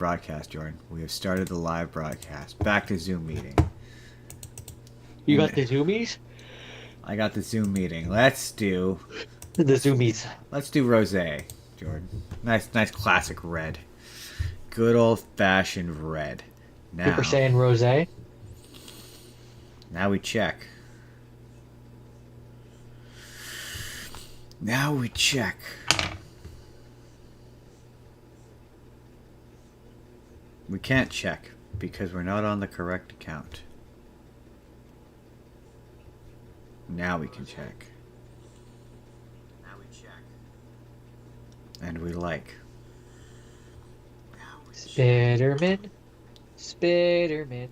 Broadcast, Jordan. We have started the live broadcast. Back to Zoom meeting. You got the zoomies? I got the Zoom meeting. Let's do The zoomies. rosé, Jordan. Nice classic red. Good old fashioned red. Super Now, Saiyan Rose. now we check. Now we check. We can't check because we're not on the correct account. Now we can check. And we like. Spiderman. Spiderman.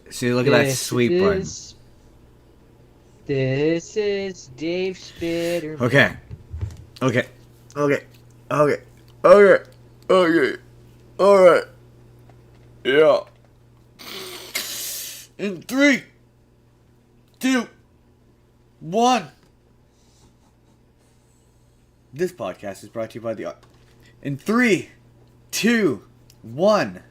See, look at that sweet button. This is Dave Spiderman. Okay. Okay. Alright. Yeah. In 3, 2, 1. This podcast is brought to you by the... In 3, 2, 1.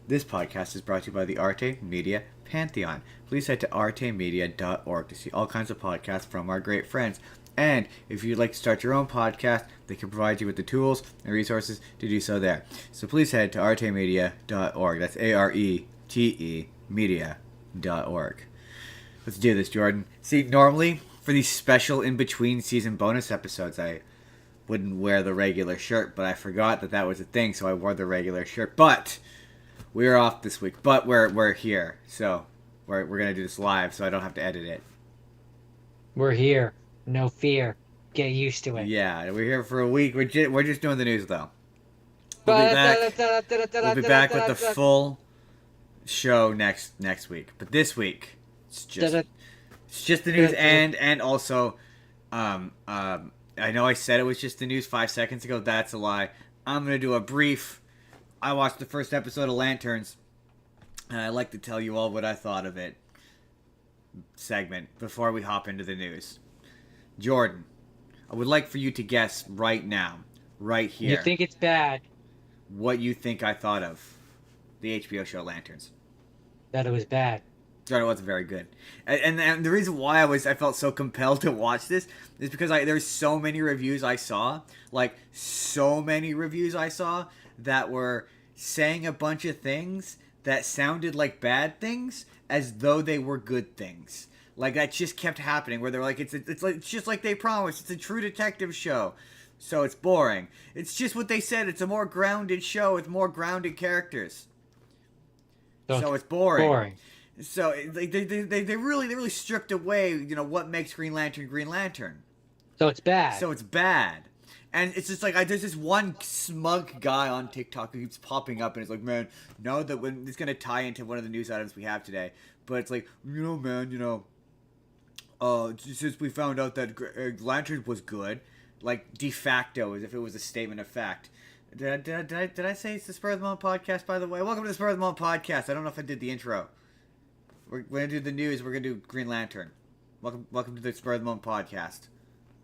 This podcast is brought to you by the Arte Media Pantheon. Please head to artemedia.org to see all kinds of podcasts from our great friends. And if you'd like to start your own podcast, they can provide you with the tools and resources to do so there. So please head to artemedia.org. That's ARETE media.org. Let's do this, Jordan. See, normally for these special in-between season bonus episodes, I wouldn't wear the regular shirt, but I forgot that was a thing, so I wore the regular shirt. But we're off this week, but we're here, so we're gonna do this live, so I don't have to edit it. We're here. No fear. Get used to it. Yeah, we're here for a week. We're just doing the news though. We'll be back. We'll be back with the full show next week. But this week, it's just the news, and also, I know I said it was just the news 5 seconds ago. That's a lie. I'm gonna do a brief. I watched the first episode of Lanterns, and I'd like to tell you all what I thought of it. Segment before we hop into the news. Jordan, I would like for you to guess right now, right here. You think it's bad? What you think I thought of the HBO show Lanterns? That it was bad. Jordan, it wasn't very good, and the reason why I felt so compelled to watch this is because there's so many reviews I saw, that were saying a bunch of things that sounded like bad things as though they were good things. Like, that just kept happening, where they're like, it's just like they promised. It's a true detective show, so it's boring. It's just what they said. It's a more grounded show with more grounded characters, so it's boring. So they really stripped away, what makes Green Lantern. So it's bad. And it's just like, there's this one smug guy on TikTok who keeps popping up, and it's like, man, no, that when it's gonna tie into one of the news items we have today, but it's like, since we found out that Lantern was good, like de facto, as if it was a statement of fact. Did I say it's the Spur of the Moment podcast? By the way, welcome to the Spur of the Moment podcast. I don't know if I did the intro. We're gonna do the news. We're gonna do Green Lantern. Welcome to the Spur of the Moment podcast.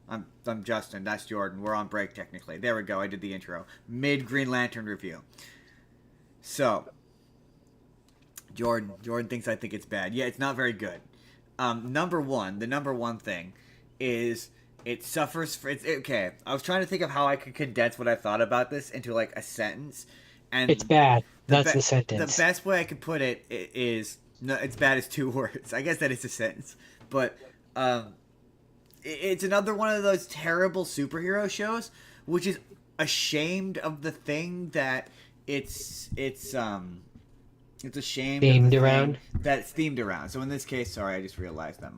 I'm Justin. That's Jordan. We're on break technically. There we go. I did the intro mid Green Lantern review. So Jordan thinks I think it's bad. Yeah, it's not very good. The number one thing is it suffers for okay. I was trying to think of how I could condense what I thought about this into like a sentence, and it's bad. That's the sentence. The best way I could put it is no, it's bad as 2 words. I guess that is a sentence, but it's another one of those terrible superhero shows, which is ashamed of the thing that it's ashamed themed of around. That it's themed around. So in this case, sorry, I just realized that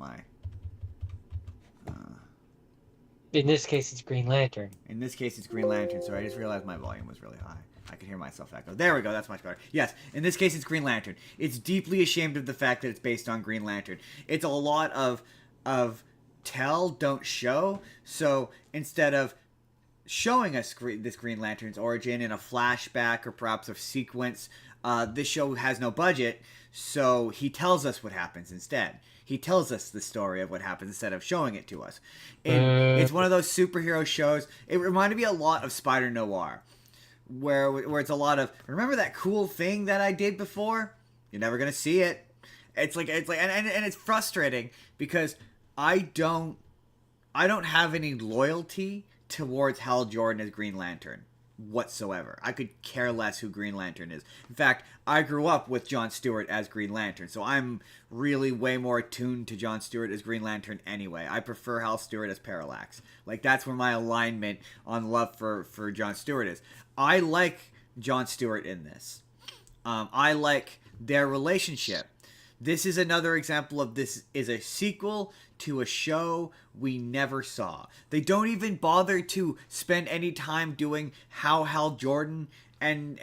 In this case, it's Green Lantern. In this case, it's Green Lantern. Sorry, I just realized my volume was really high. I could hear myself echo. There we go. That's much better. Yes, in this case, it's Green Lantern. It's deeply ashamed of the fact that it's based on Green Lantern. It's a lot of tell, don't show. So instead of showing us this Green Lantern's origin in a flashback or perhaps a sequence, this show has no budget, so he tells us what happens instead. He tells us the story of what happens instead of showing it to us. It's one of those superhero shows. It reminded me a lot of Spider Noir, where it's a lot of, remember that cool thing that I did before? You're never gonna see it. It's like and it's frustrating because I don't have any loyalty towards Hal Jordan as Green Lantern whatsoever. I could care less who Green Lantern is. In fact, I grew up with John Stewart as Green Lantern, so I'm really way more attuned to John Stewart as Green Lantern anyway. I prefer Hal Stewart as Parallax. Like, that's where my alignment on love for John Stewart is. I like John Stewart in this. I like their relationship. This is another example of this is a sequel to a show we never saw. They don't even bother to spend any time doing how Hal Jordan and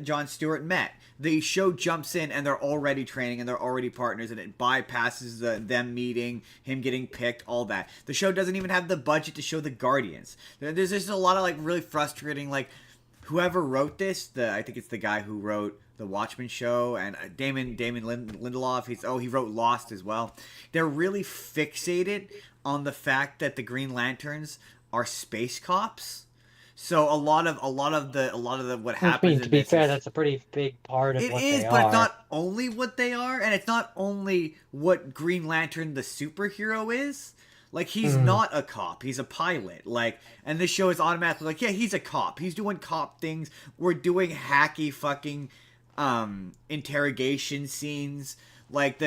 John Stewart met. The show jumps in and they're already training and they're already partners, and it bypasses them meeting, him getting picked, all that. The show doesn't even have the budget to show the Guardians. There's just a lot of like really frustrating, like, whoever wrote this, I think it's the guy who wrote the Watchmen show, and Damon Lindelof, he wrote Lost as well. They're really fixated on the fact that the Green Lanterns are space cops. So a lot of what happens. I mean, to be fair, that's a pretty big part of what they are. It is, but it's not only what they are, and it's not only what Green Lantern the superhero is. Like, he's not a cop. He's a pilot. Like, and this show is automatically like, yeah, he's a cop. He's doing cop things. We're doing hacky fucking interrogation scenes. Like,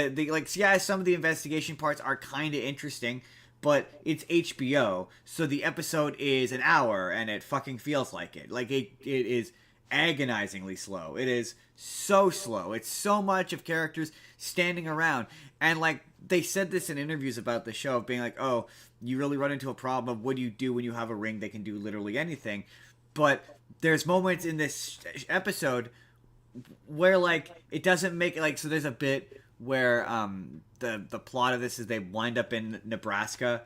yeah, some of the investigation parts are kind of interesting, but it's HBO, so the episode is an hour, and it fucking feels like it. Like, it is agonizingly slow. It is so slow. It's so much of characters standing around. And, like, they said this in interviews about the show, being like, oh, you really run into a problem of what do you do when you have a ring that can do literally anything. But there's moments in this episode where, like, it doesn't make, like, so there's a bit where the plot of this is they wind up in Nebraska.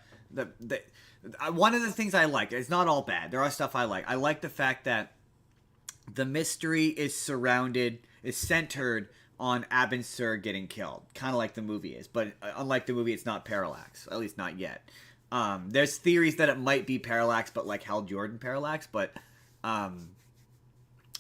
One of the things I like, it's not all bad. There are stuff I like. I like the fact that the mystery is centered on Abin Sur getting killed, kind of like the movie is. But unlike the movie, it's not Parallax, at least not yet. There's theories that it might be Parallax, but like Hal Jordan Parallax. But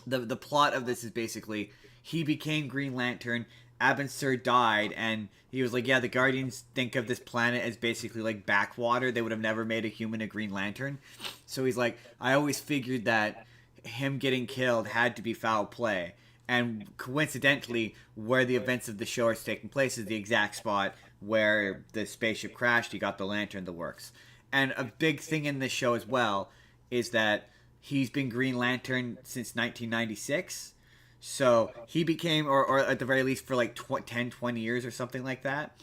the plot of this is basically he became Green Lantern. Abin Sur died, and he was like, yeah, the Guardians think of this planet as basically like backwater. They would have never made a human a Green Lantern. So he's like, I always figured that him getting killed had to be foul play. And coincidentally, where the events of the show are taking place is the exact spot where the spaceship crashed. He got the lantern that works. And a big thing in this show as well is that he's been Green Lantern since 1996. So he became, or at the very least for like 10, 20 years or something like that.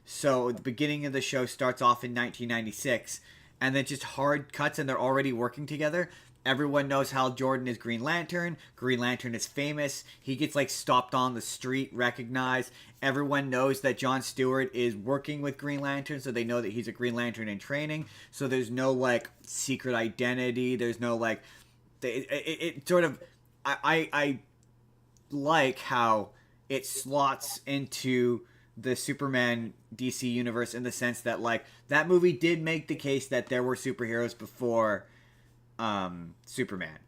So the beginning of the show starts off in 1996, and then just hard cuts, and they're already working together. Everyone knows Hal Jordan is Green Lantern. Green Lantern is famous. He gets, like, stopped on the street, recognized. Everyone knows that John Stewart is working with Green Lantern, so they know that he's a Green Lantern in training. So there's no, like, secret identity. There's no, like... It sort of... I like how it slots into the Superman DC universe in the sense that, like, that movie did make the case that there were superheroes before... Superman.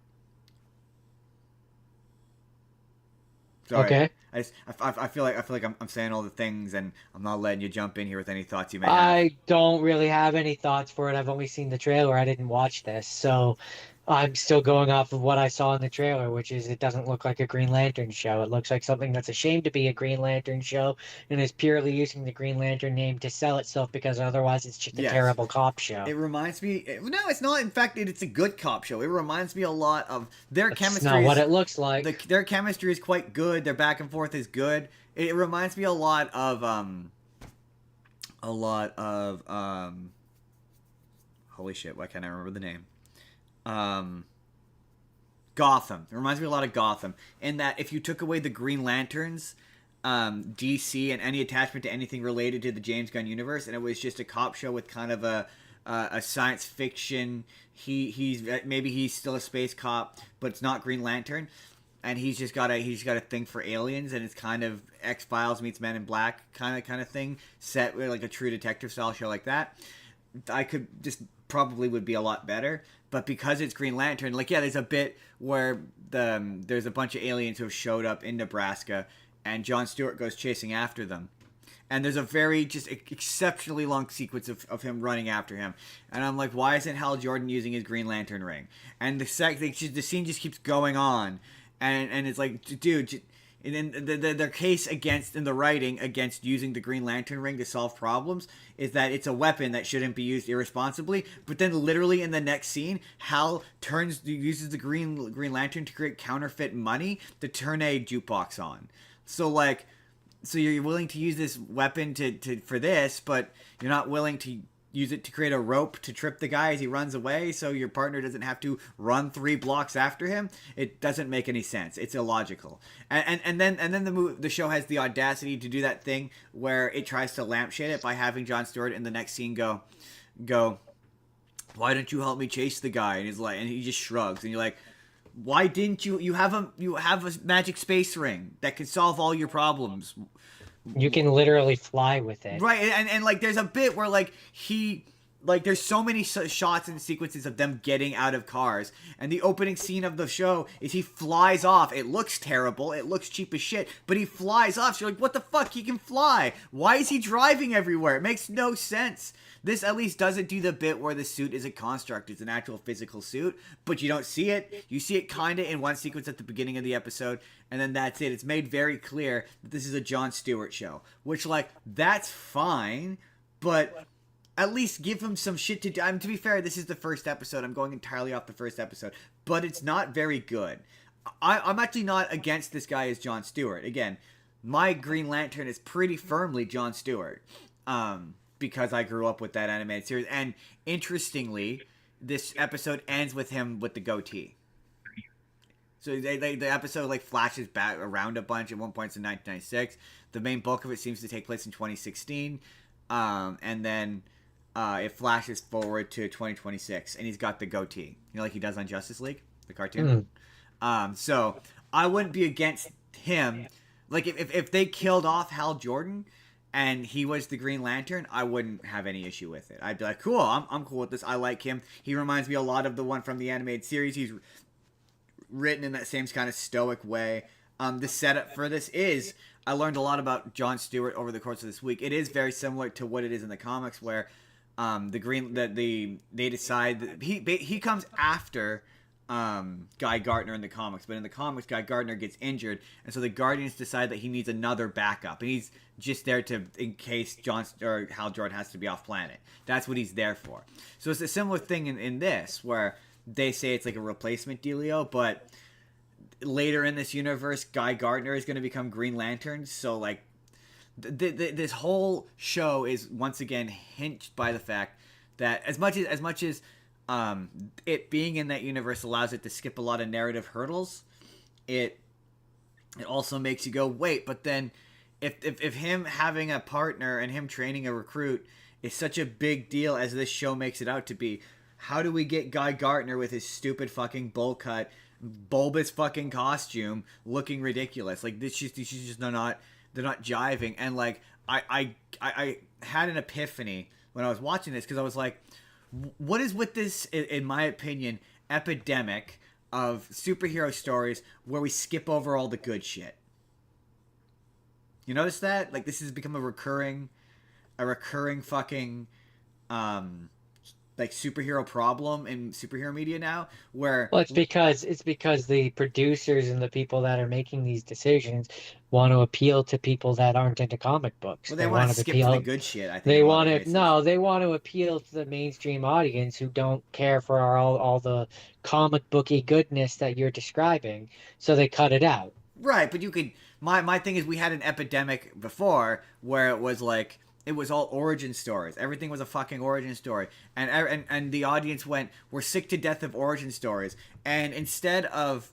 Sorry. Okay. I feel like I'm saying all the things, and I'm not letting you jump in here with any thoughts you may have. I don't really have any thoughts for it. I've only seen the trailer. I didn't watch this, so I'm still going off of what I saw in the trailer, which is it doesn't look like a Green Lantern show. It looks like something that's ashamed to be a Green Lantern show and is purely using the Green Lantern name to sell itself because otherwise it's just a terrible cop show. It reminds me... No, it's not. In fact, it's a good cop show. It reminds me a lot of... Their chemistry... That's not what it looks like. Their chemistry is quite good. Their back and forth is good. It reminds me a lot of... holy shit, why can't I remember the name? Gotham. It reminds me a lot of Gotham in that if you took away the Green Lanterns, DC, and any attachment to anything related to the James Gunn universe, and it was just a cop show with kind of a science fiction. Maybe he's still a space cop, but it's not Green Lantern, and he's just got a thing for aliens, and it's kind of X-Files meets Men in Black kind of thing, set with like a True Detective style show like that. I could just probably would be a lot better. but because it's Green Lantern, like, yeah, there's a bit where there's a bunch of aliens who have showed up in Nebraska, and Jon Stewart goes chasing after them. And there's a very just exceptionally long sequence of him running after him, and I'm like, why isn't Hal Jordan using his Green Lantern ring? And the scene just keeps going on, and it's like, dude, and then their case against in the writing against using the Green Lantern ring to solve problems is that it's a weapon that shouldn't be used irresponsibly. But then literally in the next scene, Hal uses the Green Lantern to create counterfeit money to turn a jukebox on. So like. So you're willing to use this weapon for this, but you're not willing to use it to create a rope to trip the guy as he runs away, so your partner doesn't have to run 3 blocks after him. It doesn't make any sense. It's illogical. And then the show has the audacity to do that thing where it tries to lampshade it by having Jon Stewart in the next scene go, why don't you help me chase the guy? And he's like, and he just shrugs, and you're like, why didn't you have a magic space ring that could solve all your problems? You can literally fly with it. Right, and like there's a bit where like there's so many shots and sequences of them getting out of cars, and the opening scene of the show is he flies off. It looks terrible, it looks cheap as shit, but he flies off. So you're like, what the fuck? He can fly. Why is he driving everywhere? It makes no sense. This at least doesn't do the bit where the suit is a construct. It's an actual physical suit, but you don't see it. You see it kind of in one sequence at the beginning of the episode, and then that's it. It's made very clear that this is a Jon Stewart show, which, like, that's fine, but at least give him some shit to do. I mean, to be fair, this is the first episode. I'm going entirely off the first episode, but it's not very good. I'm actually not against this guy as Jon Stewart. Again, my Green Lantern is pretty firmly Jon Stewart. Because I grew up with that animated series. And interestingly, this episode ends with him with the goatee. So the episode like flashes back around a bunch. At one point, it's in 1996. The main bulk of it seems to take place in 2016. And then it flashes forward to 2026. And he's got the goatee. You know, like he does on Justice League, the cartoon. So I wouldn't be against him. Like, if they killed off Hal Jordan and he was the Green Lantern, I wouldn't have any issue with it. I'd be like, cool, I'm cool with this. I like him. He reminds me a lot of the one from the animated series. He's written in that same kind of stoic way. The setup for this is, I learned a lot about Jon Stewart over the course of this week. It is very similar to what it is in the comics, where they decide that he comes after Guy Gardner in the comics, but in the comics, Guy Gardner gets injured, and so the Guardians decide that he needs another backup, and he's just there in case Hal Jordan has to be off planet. That's what he's there for. So it's a similar thing in this, where they say it's like a replacement dealio, but later in this universe, Guy Gardner is going to become Green Lantern, so like this whole show is once again hinged by the fact that as much as it being in that universe allows it to skip a lot of narrative hurdles, it also makes you go, wait, but then if him having a partner and him training a recruit is such a big deal as this show makes it out to be, how do we get Guy Gardner with his stupid fucking bowl cut, bulbous fucking costume looking ridiculous? Like, they're not jiving. And like, I had an epiphany when I was watching this, because I was like, what is with this, in my opinion, epidemic of superhero stories where we skip over all the good shit? You notice that? Like, this has become a recurring fucking like superhero problem in superhero media now, where Well, it's because the producers and the people that are making these decisions want to appeal to people that aren't into comic books. Well, they want to skip to the good shit, I think. They want to appeal to the mainstream audience who don't care for all the comic booky goodness that you're describing, so they cut it out. Right, but you could. My thing is, we had an epidemic before where it was like, it was all origin stories. Everything was a fucking origin story, and the audience went, we're sick to death of origin stories. And instead of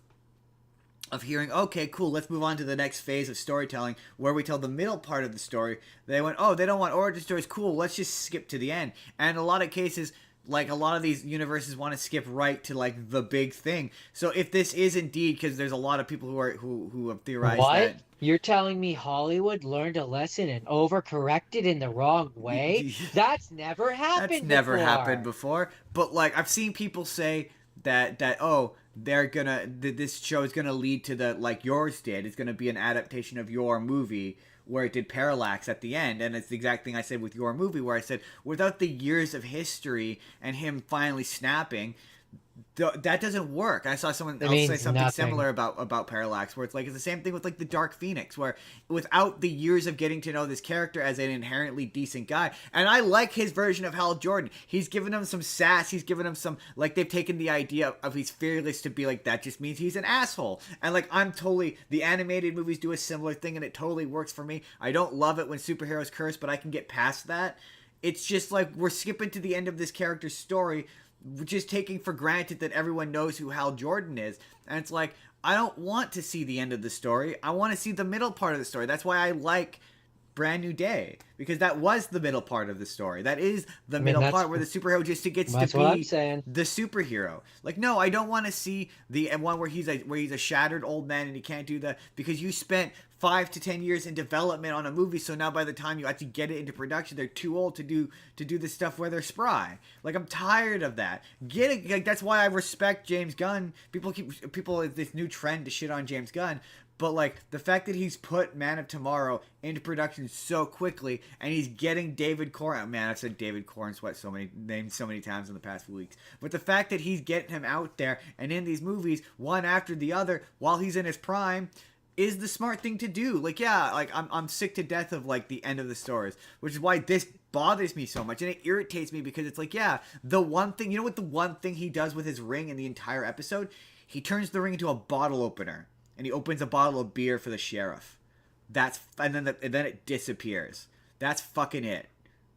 hearing, okay, cool, let's move on to the next phase of storytelling where we tell the middle part of the story, they went, oh, they don't want origin stories, cool, let's just skip to the end. And in a lot of cases, Like, a lot of these universes want to skip right to, like, the big thing. So if this is indeed, because there's a lot of people who have theorized What? that. You're telling me Hollywood learned a lesson and overcorrected in the wrong way? That's never That's happened never happened before. before. But, like, I've seen people say that oh, they're gonna this show is gonna lead to the, like yours did. It's gonna be an adaptation of your movie where it did Parallax at the end, and it's the exact thing I said with your movie, where I said without the years of history and him finally snapping, that doesn't work. I saw someone It else say means something nothing. similar about Parallax, where it's like it's the same thing with like the Dark Phoenix, where without the years of getting to know this character as an inherently decent guy, and I like his version of Hal Jordan. He's given him some sass. He's given him some, like, they've taken the idea of he's fearless to be like that just means he's an asshole. And like, I'm totally, the animated movies do a similar thing, and it totally works for me. I don't love it when superheroes curse, but I can get past that. It's just like we're skipping to the end of this character's story, just taking for granted that everyone knows who Hal Jordan is. And it's like, I don't want to see the end of the story. I want to see the middle part of the story. That's why I like Brand New Day, because that was the middle part of the story. That is the middle part where the superhero just gets to That's what I'm be saying. the superhero. Like, no, I don't want to see the one where he's a shattered old man and he can't do that, because you spent 5 to 10 years in development on a movie, so now by the time you actually get it into production, they're too old to do the stuff where they're spry. Like, I'm tired of that. Like, that's why I respect James Gunn. People this new trend to shit on James Gunn. But, like, the fact that he's put Man of Tomorrow into production so quickly, and he's getting David Corn. Man, I've said David Corn Sweat so many times in the past few weeks. But the fact that he's getting him out there and in these movies, one after the other, while he's in his prime, is the smart thing to do. Like, yeah, like, I'm sick to death of, like, the end of the stories, which is why this bothers me so much, and it irritates me, because it's like, yeah, the one thing, you know what the one thing he does with his ring in the entire episode? He turns the ring into a bottle opener. And he opens a bottle of beer for the sheriff. And then it disappears. That's fucking it.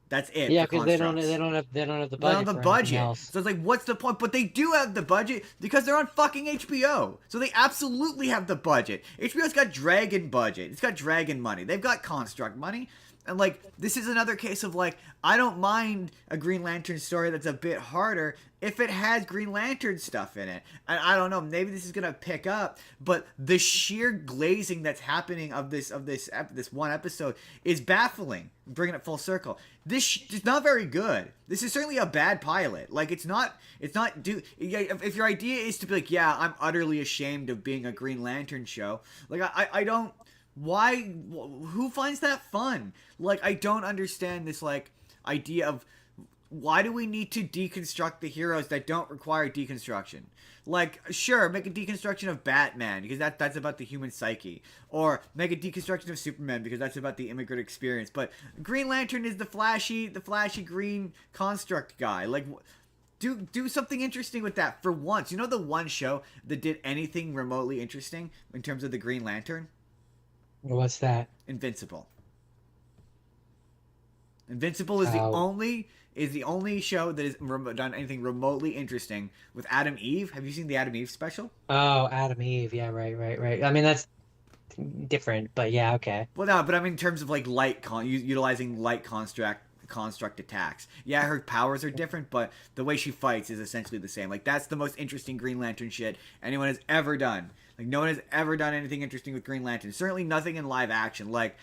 That's it. Yeah, for because they don't Constructs. have the They don't budget have the for anything budget. else. So it's like, what's the point? But they do have the budget because they're on fucking HBO. So they absolutely have the budget. HBO's got Dragon budget. It's got Dragon money. They've got Construct money. And, like, this is another case of, like, I don't mind a Green Lantern story that's a bit harder if it has Green Lantern stuff in it. And I don't know, maybe this is gonna pick up, but the sheer glazing that's happening of this one episode is baffling. Bringing it full circle, this is not very good. This is certainly a bad pilot. Like, it's not. If your idea is to be like, yeah, I'm utterly ashamed of being a Green Lantern show. Like, I don't. Why? Who finds that fun? Like, I don't understand this, like, idea of why do we need to deconstruct the heroes that don't require deconstruction? Like, sure, make a deconstruction of Batman, because that's about the human psyche. Or make a deconstruction of Superman, because that's about the immigrant experience. But Green Lantern is the flashy green construct guy. Like, do something interesting with that for once. You know the one show that did anything remotely interesting in terms of the Green Lantern? What's that? Invincible. Invincible is the only show that has done anything remotely interesting with Adam Eve. Have you seen the Adam Eve special? Oh, Adam Eve. Yeah, right. I mean, that's different, but yeah, okay. Well, no, but I mean in terms of, like, utilizing light construct attacks. Yeah, her powers are different, but the way she fights is essentially the same. Like, that's the most interesting Green Lantern shit anyone has ever done. Like, no one has ever done anything interesting with Green Lantern. Certainly nothing in live action. Like,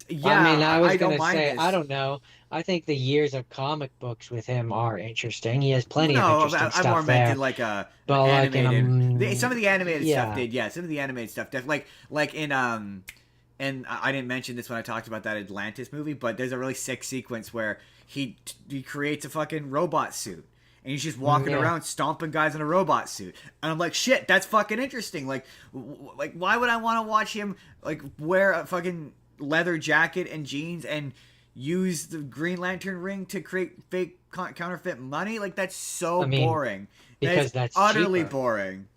yeah, I mean, I was don't gonna mind say, this. I don't know. I think the years of comic books with him are interesting. He has plenty of No, interesting I stuff more meant there. in, like, an But like in animated. Some of the animated yeah. stuff did, yeah. Some of the animated stuff did, like in and I didn't mention this when I talked about that Atlantis movie, but there's a really sick sequence where he creates a fucking robot suit. And he's just walking around stomping guys in a robot suit. And I'm like, shit, that's fucking interesting. Like, why would I want to watch him, like, wear a fucking leather jacket and jeans and use the Green Lantern ring to create fake counterfeit money? Like, that's so boring. Because that's utterly cheaper. boring.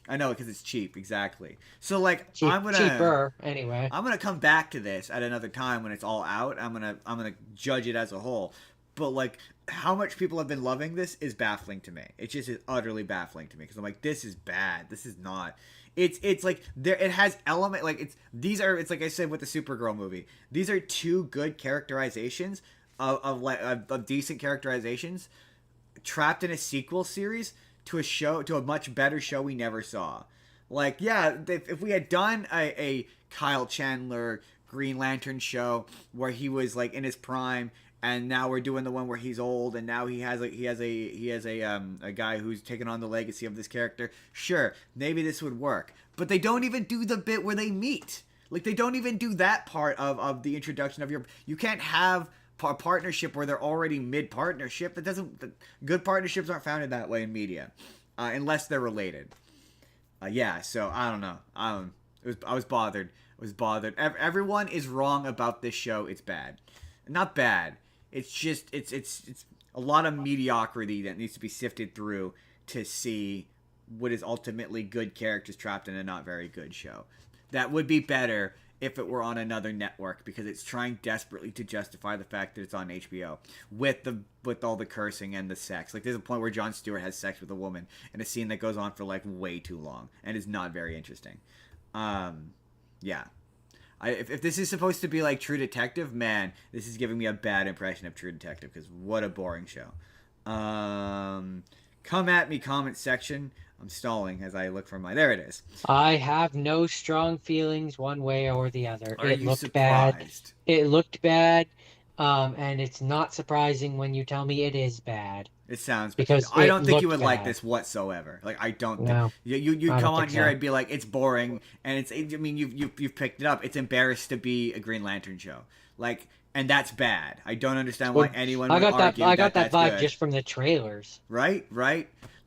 I know, because it's cheap, exactly. So, like, cheaper anyway. I'm gonna come back to this at another time when it's all out. I'm gonna judge it as a whole. But, like, how much people have been loving this is baffling to me. It just is utterly baffling to me, because I'm like, this is bad. This is not. It's like it has element, like, it's like I said with the Supergirl movie. These are two good characterizations of decent characterizations trapped in a sequel series to a much better show we never saw. Like, yeah, if we had done a Kyle Chandler Green Lantern show where he was like in his prime, and now we're doing the one where he's old, and now he has a guy who's taken on the legacy of this character. Sure, maybe this would work, but they don't even do the bit where they meet. Like, they don't even do that part of the introduction of your. You can't have a partnership where they're already mid partnership. Good partnerships aren't founded that way in media, unless they're related. Yeah, so I don't know. I was bothered. Everyone is wrong about this show. It's bad. Not bad. It's just it's a lot of mediocrity that needs to be sifted through to see what is ultimately good characters trapped in a not very good show. That would be better if it were on another network, because it's trying desperately to justify the fact that it's on HBO with all the cursing and the sex. Like, there's a point where Jon Stewart has sex with a woman in a scene that goes on for like way too long and is not very interesting. Yeah. If this is supposed to be like True Detective, man, this is giving me a bad impression of True Detective, because what a boring show. Come at me, comment section. I'm stalling as I look for my... There it is. I have no strong feelings one way or the other. It looked bad. It looked bad. And it's not surprising when you tell me it is bad. It sounds bad. Because I don't think you would like this whatsoever. Like, I don't think... You come on here and be like, it's boring, and I mean, you've picked it up. It's embarrassed to be a Green Lantern show. Like... And that's bad. I don't understand why anyone would argue I got that vibe good. just from the trailers. Right?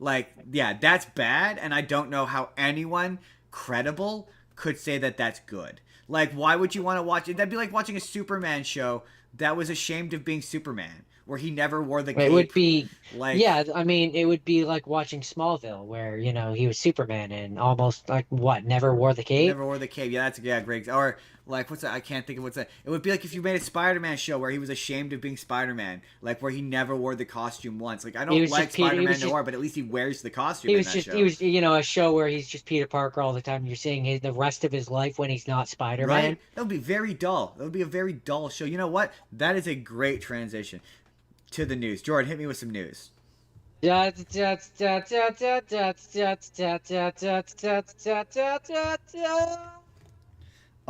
Like, yeah, that's bad, and I don't know how anyone credible could say that that's good. Like, why would you want to watch it? That'd be like watching a Superman show that was ashamed of being Superman, where he never wore the cape. It would be, like, yeah, I mean, it would be like watching Smallville, where, he was Superman and almost, like, never wore the cape? Never wore the cape. Yeah, great. Or, like, what's that? I can't think of what's that. It would be like if you made a Spider-Man show where he was ashamed of being Spider-Man, like, where he never wore the costume once. Like, I don't like Spider-Man Noir, but at least he wears the costume in that show. He was, a show where he's just Peter Parker all the time. You're seeing the rest of his life when he's not Spider-Man. Right? That would be very dull. That would be a very dull show. You know what? That is a great transition to the news. Jordan, hit me with some news.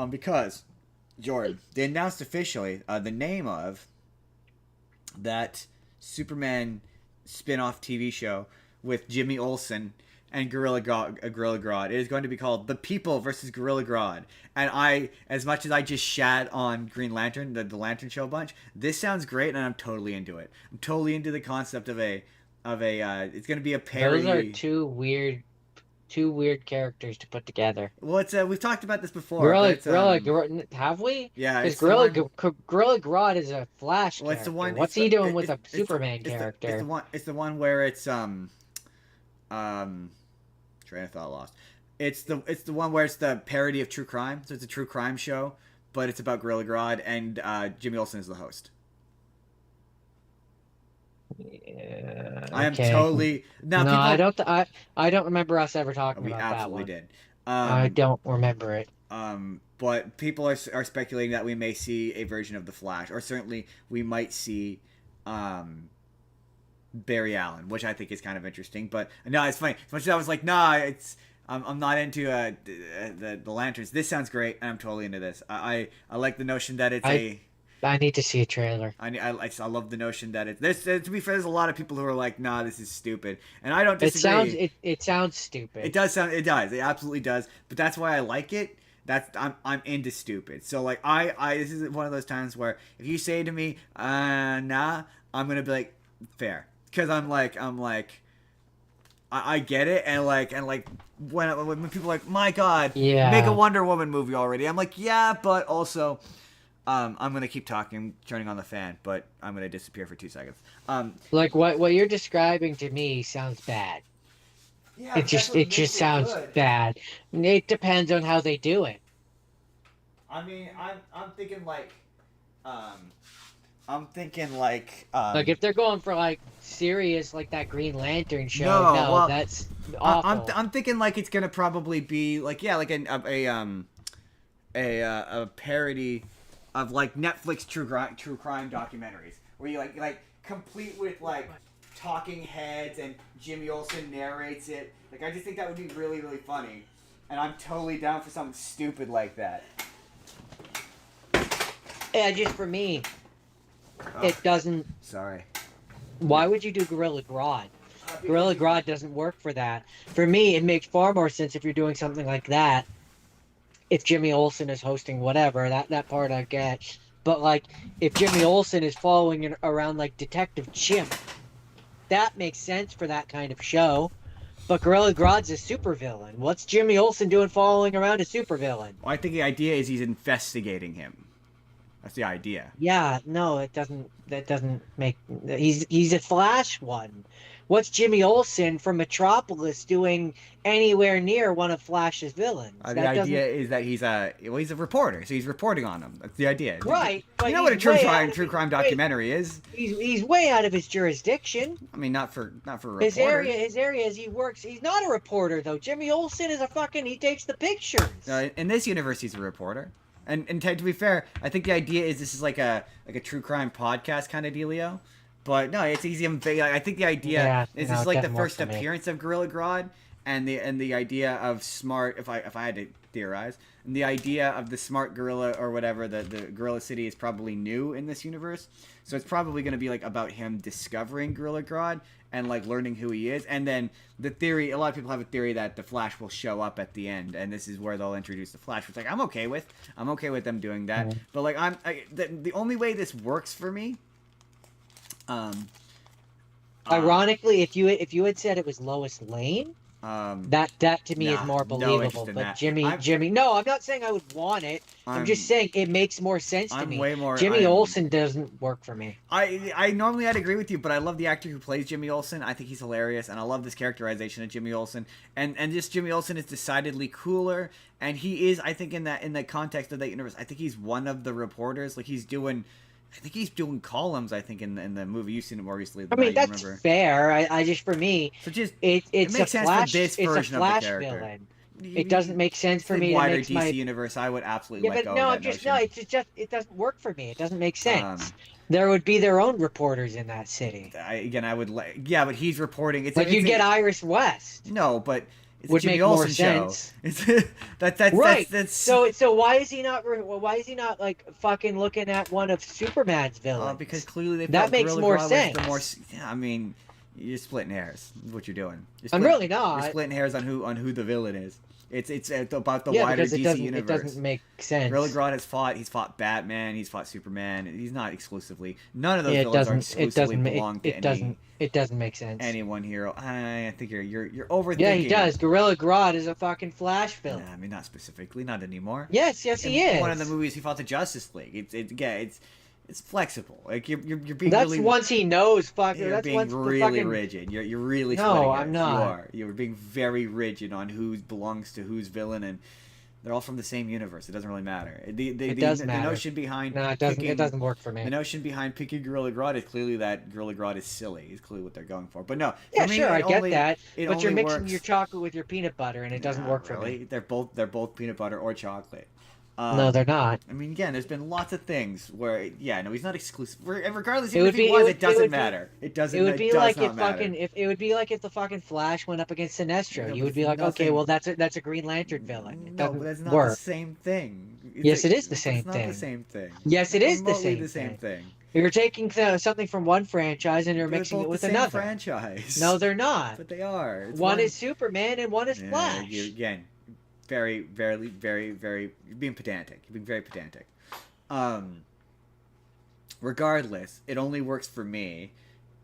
Because, Jordan, they announced officially the name of that Superman spin-off TV show with Jimmy Olsen and Gorilla Grodd. It is going to be called The People versus Gorilla Grodd. And as much as I just shat on Green Lantern, the Lantern Show bunch, this sounds great, and I'm totally into it. I'm totally into the concept of a it's going to be a parody. Those are two weird characters to put together. Well, it's we've talked about this before. Have we? Yeah, because Gorilla Grodd is a Flash character. It's the one. What's he doing with a Superman character? It's the one where it's train of thought lost. It's the one where it's the parody of true crime. So it's a true crime show, but it's about Gorilla Grodd, and Jimmy Olsen is the host. Yeah, I am totally I don't remember us ever talking about that one. We absolutely did. I don't remember it. But people are speculating that we may see a version of the Flash, or certainly we might see Barry Allen, which I think is kind of interesting. But no, it's funny. As much as I was like, I'm not into the Lanterns. This sounds great, and I'm totally into this. I like the notion that I need to see a trailer. I love the notion that it's... To be fair, there's a lot of people who are like, nah, this is stupid. And I don't disagree. It sounds stupid. It does sound... It does. It absolutely does. But that's why I like it. I'm into stupid. So, like, this is one of those times where if you say to me, nah, I'm going to be like, fair. Because I'm like... I get it, and when people are like, my God, make a Wonder Woman movie already. I'm like, yeah, but also... I'm gonna keep talking, turning on the fan, but I'm gonna disappear for 2 seconds. Like what you're describing to me sounds bad. Yeah, it just sounds bad. It depends on how they do it. I mean, I'm thinking like, like if they're going for like serious, like that Green Lantern show, that's awful. I'm thinking like it's gonna probably be like like a parody of like Netflix true crime documentaries, where you like complete with like talking heads and Jimmy Olsen narrates it. Like, I just think that would be really, really funny. And I'm totally down for something stupid like that. Yeah, just for me, it doesn't... Sorry. Why would you do Gorilla Grodd? Gorilla Grodd doesn't work for that. For me, it makes far more sense if you're doing something like that. If Jimmy Olsen is hosting whatever, that part I get. But, like, if Jimmy Olsen is following around, like, Detective Chimp, that makes sense for that kind of show. But Gorilla Grodd's a supervillain. What's Jimmy Olsen doing following around a supervillain? Well, I think the idea is he's investigating him. That's the idea. Yeah, no, it doesn't. That doesn't make. He's a Flash one. What's Jimmy Olsen from Metropolis doing anywhere near one of Flash's villains? The idea is that he's a reporter, so he's reporting on them. That's the idea. Right. But you know what a true crime documentary is? He's way out of his jurisdiction. I mean, not for reporters. His area as he works. He's not a reporter though. Jimmy Olsen is he takes the pictures. In this universe, he's a reporter. And to be fair, I think the idea is this is like a true crime podcast kind of dealio. But no, it's easy. I think the idea is this is like the first appearance of Gorilla Grodd, and the idea of smart. If I had to theorize, and the idea of the smart gorilla or whatever, the Gorilla City is probably new in this universe. So it's probably going to be like about him discovering Gorilla Grodd and like learning who he is. And then the theory, a lot of people have a theory that the Flash will show up at the end, and this is where they'll introduce the Flash, which like I'm okay with them doing that. Mm-hmm. But like the only way this works for me. Ironically, if you had said it was Lois Lane, that to me is more believable. But that. Jimmy, no, I'm not saying I would want it. I'm just saying it makes more sense to me. Way more. Jimmy Olsen doesn't work for me. I normally I'd agree with you, but I love the actor who plays Jimmy Olsen. I think he's hilarious, and I love this characterization of Jimmy Olsen. And just Jimmy Olsen is decidedly cooler, and he is, I think, in the context of that universe, I think he's one of the reporters. Like he's doing columns. I think in the movie you've seen it more recently. I mean, that's fair. I just for me, so just it's it a Flash. It's a Flash villain. It doesn't make sense for me. Wider DC universe, I would absolutely let go of that notion. It doesn't work for me. It doesn't make sense. There would be their own reporters in that city. But he's reporting. You'd get Iris West. No, but. It's would Jimmy make Olsen more sense. That's right. That's so why is he not like fucking looking at one of Superman's villains? Because clearly that makes more sense. I mean, you're splitting hairs. Is what you're doing. I'm really not. You're splitting hairs on who the villain is. It's about the wider DC universe. It doesn't make sense. Gorilla Grodd he's fought Batman, he's fought Superman. He's not exclusively. None of those villains are exclusively belong to It doesn't make sense. Any one hero. I think you're overthinking. Yeah, he does. Gorilla Grodd is a fucking Flash villain. I mean, not specifically, not anymore. Yes, he is. One of the movies he fought the Justice League. It's flexible. Like you're being. That's really, once he knows. You're being really rigid. You're really. No, I'm not. You are. You're being very rigid on who belongs to whose villain, and they're all from the same universe. It doesn't really matter. It does matter. The notion behind it doesn't work for me. The notion behind picking Gorilla Grodd is clearly that Gorilla Grodd is silly. Is clearly what they're going for. But no. Yeah, sure, I get that. But you're mixing your chocolate with your peanut butter, and it doesn't work for me. They're both peanut butter or chocolate. No, they're not. I mean, again, there's been lots of things where, he's not exclusive. Regardless, even if he was, it doesn't matter. It doesn't. It would be like if it would be like if the fucking Flash went up against Sinestro. You would be like, okay, well, that's a Green Lantern villain. It doesn't that's not work. The same thing. Yes, it is the same thing. It's not the same thing. Yes, it is the same thing. You're taking something from one franchise and you're mixing it with another franchise. No, they're not. But they are. One is Superman and one is Flash. Again. Very, very, very, very. You're being pedantic. You're being very pedantic. Regardless, it only works for me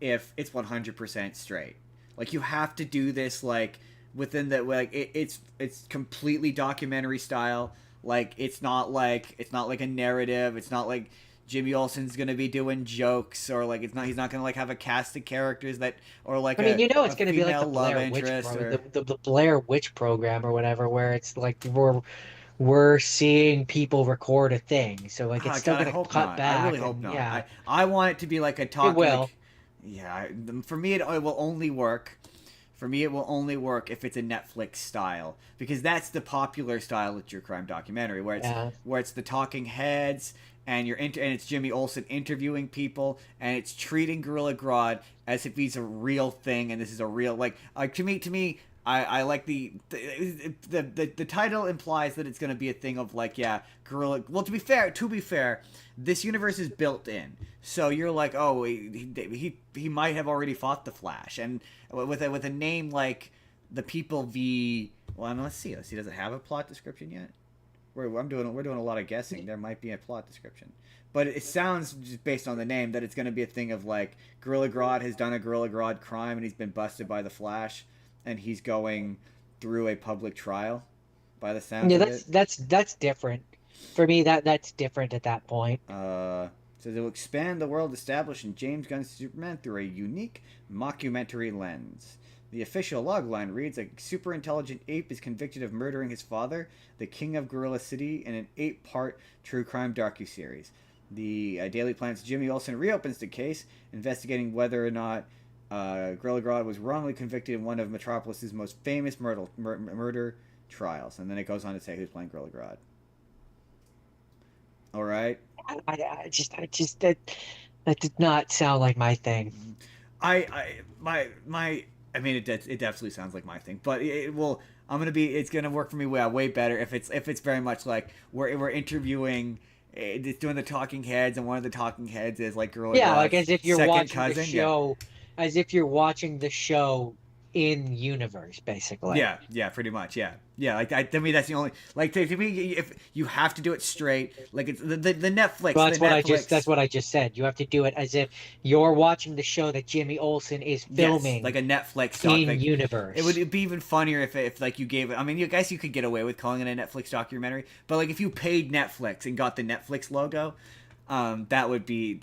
if it's 100% straight. Like you have to do this like within the it's completely documentary style. Like it's not like a narrative. It's not like Jimmy Olsen's gonna be doing jokes, or like he's not gonna like have a cast of characters that, or like it's gonna be like the Blair Witch program or whatever, where it's like we're seeing people record a thing, so like it's still gonna cut back. I really hope not. Yeah. I want it to be like a talk. It will. For me, it will only work For me, it will only work if it's a Netflix style, because that's the popular style of true crime documentary, where it's the talking heads and and it's Jimmy Olsen interviewing people, and it's treating Gorilla Grodd as if he's a real thing, and this is a real to me. I like the title implies that it's going to be a thing of Gorilla. Well, to be fair, this universe is built in, so you're like, oh, he might have already fought the Flash, and with a name like the People v. Well, let's see. Does it have a plot description yet? We're doing a lot of guessing. There might be a plot description, but it sounds just based on the name that it's going to be a thing of Gorilla Grodd has done a Gorilla Grodd crime and he's been busted by the Flash, and he's going through a public trial. By the sound of it, that's different. For me, that's different at that point. So they'll expand the world established in James Gunn's Superman through a unique mockumentary lens. The official logline reads, a super-intelligent ape is convicted of murdering his father, the king of Gorilla City, in an 8-part true crime docuseries. The Daily Planet's Jimmy Olsen reopens the case, investigating whether or not Gorilla Grodd was wrongly convicted in one of Metropolis's most famous murder trials. And then it goes on to say who's playing Gorilla Grodd. All right. I just that did not sound like my thing. I mean, it definitely sounds like my thing, but it's gonna work for me way better if it's very much like we're interviewing, it's doing the talking heads, and one of the talking heads is Gorilla Grodd's like as if you're watching cousin. the show, as if you're watching the show in universe, basically. Yeah, pretty much. Yeah. To me, that's the only to me, if you have to do it straight, it's the Netflix. Well, that's what I just said. You have to do it as if you're watching the show that Jimmy Olsen is filming, like a Netflix in universe. It would be even funnier if you gave it. I mean, you guys, you could get away with calling it a Netflix documentary, but if you paid Netflix and got the Netflix logo, that would be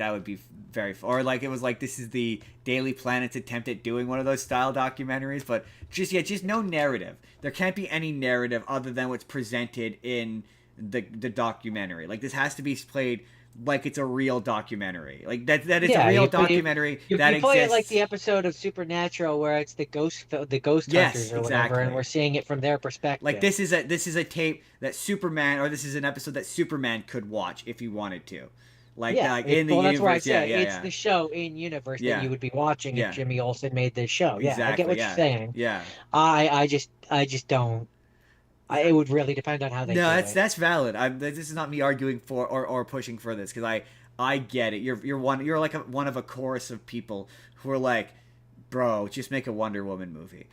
very, or it was this is the Daily Planet's attempt at doing one of those style documentaries, but just no narrative. There can't be any narrative other than what's presented in the documentary. This has to be played like it's a real documentary. That it's a real documentary that you play exists. It like the episode of Supernatural where it's the ghost hunters or whatever, and we're seeing it from their perspective. This is a tape that Superman, or this is an episode that Superman could watch if he wanted to. In the universe. That's why I said it's the show in universe that you would be watching if Jimmy Olsen made this show. Yeah, exactly, I get what you're saying. Yeah, I just don't. It would really depend on how they. No, that's valid. This is not me arguing for or pushing for this, because I get it. You're one of a chorus of people who are bro, just make a Wonder Woman movie.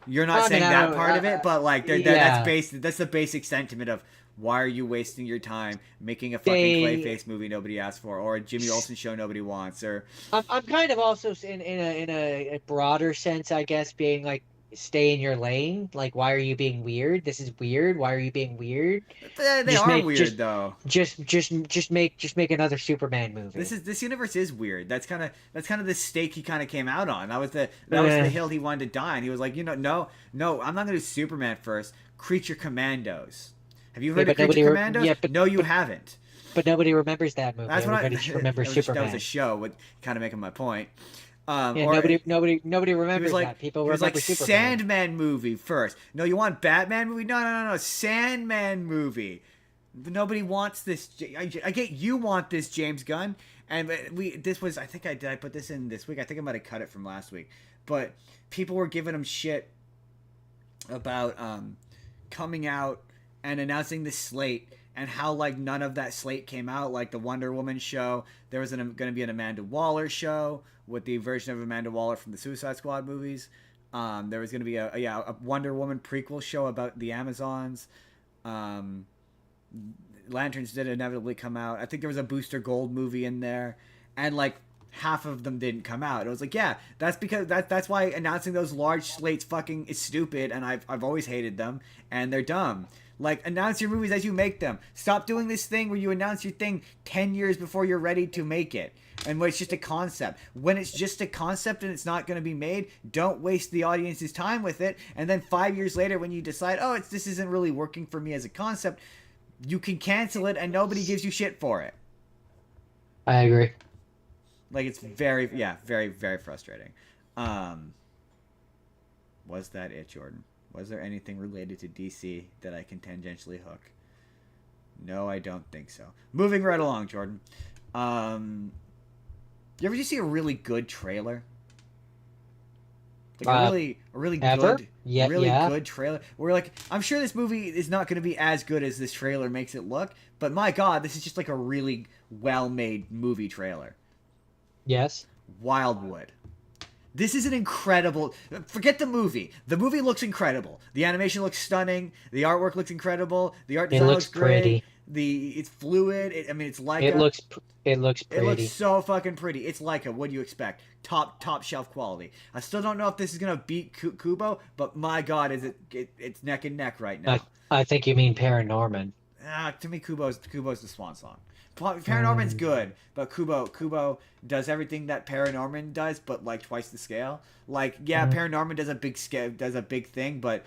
You're not saying that part of it, but that's the basic sentiment of, why are you wasting your time making a fucking Clayface movie nobody asked for, or a Jimmy Olsen show nobody wants? Or I'm kind of also in a broader sense, I guess, being stay in your lane. Why are you being weird? This is weird. Why are you being weird? They are weird though. Just make another Superman movie. This universe is weird. That's kind of the stake he kind of came out on. That was the hill he wanted to die on. He was like, no, I'm not gonna do Superman first. Creature Commandos. Have you heard of Creature Commandos? No, you haven't. But nobody remembers that movie. Everybody remembers Superman. That was a show, kind of making my point. Nobody remembers that. People remember Superman. Sandman movie first. No, you want Batman movie? No. Sandman movie. Nobody wants this. I get you want this, James Gunn. And this was, I think I put this in this week. I think I might have cut it from last week. But people were giving him shit about coming out and announcing the slate, and how none of that slate came out. The Wonder Woman show, there was going to be an Amanda Waller show with the version of Amanda Waller from the Suicide Squad movies. There was going to be a Wonder Woman prequel show about the Amazons. Lanterns did inevitably come out. I think there was a Booster Gold movie in there, and half of them didn't come out. It was that's because that's why announcing those large slates fucking is stupid, and I've always hated them, and they're dumb. Announce your movies as you make them. Stop doing this thing where you announce your thing 10 years before you're ready to make it, and when it's just a concept. When it's just a concept and it's not going to be made, don't waste the audience's time with it, and then 5 years later when you decide, this isn't really working for me as a concept, you can cancel it and nobody gives you shit for it. I agree. It's very, very, very frustrating. Was that it, Jordan? Was there anything related to DC that I can tangentially hook? No, I don't think so. Moving right along, Jordan. You ever just see a really good trailer? Like a really Ever? good, Yeah, really yeah. good trailer. Where like, I'm sure this movie is not going to be as good as this trailer makes it look, but my God, this is just like a really well-made movie trailer. Yes. Wildwood. This is an incredible. Forget the movie. The movie looks incredible. The animation looks stunning. The artwork looks incredible. The art It design looks looks great. pretty. It's fluid. I mean, it's like It a. looks it looks It looks pretty. so fucking pretty. It's Leica. What do you expect? Top shelf quality. I still don't know if this is gonna beat Kubo, but my God, it's neck and neck right now. I think you mean Paranorman. To me, Kubo's the swan song. Paranorman's Mm, good, but Kubo does everything that Paranorman does, but like twice the scale. Like, yeah, mm, Paranorman does a big thing, but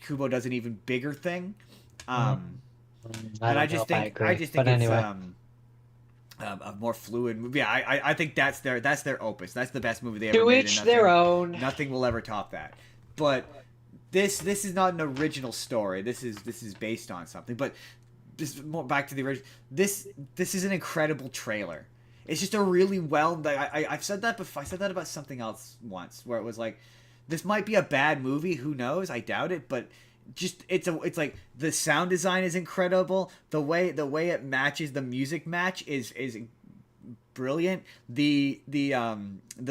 Kubo does an even bigger thing. mm, Um, I and don't know if I I agree. just think But it's anyway, a more fluid movie. Yeah, I think that's their opus. That's the best movie they ever to made, and each their own. nothing will ever top that. But this is not an original story. This is based on something. But just more back to the original. This is an incredible trailer. It's just a really well. I've said that before. I said that about something else once, where it was like, this might be a bad movie. Who knows? I doubt it. But just it's like the sound design is incredible. The way it matches, the music match is brilliant. The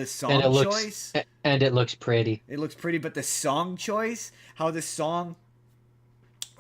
song choice. And it looks pretty. It looks pretty, but the song choice, how the song,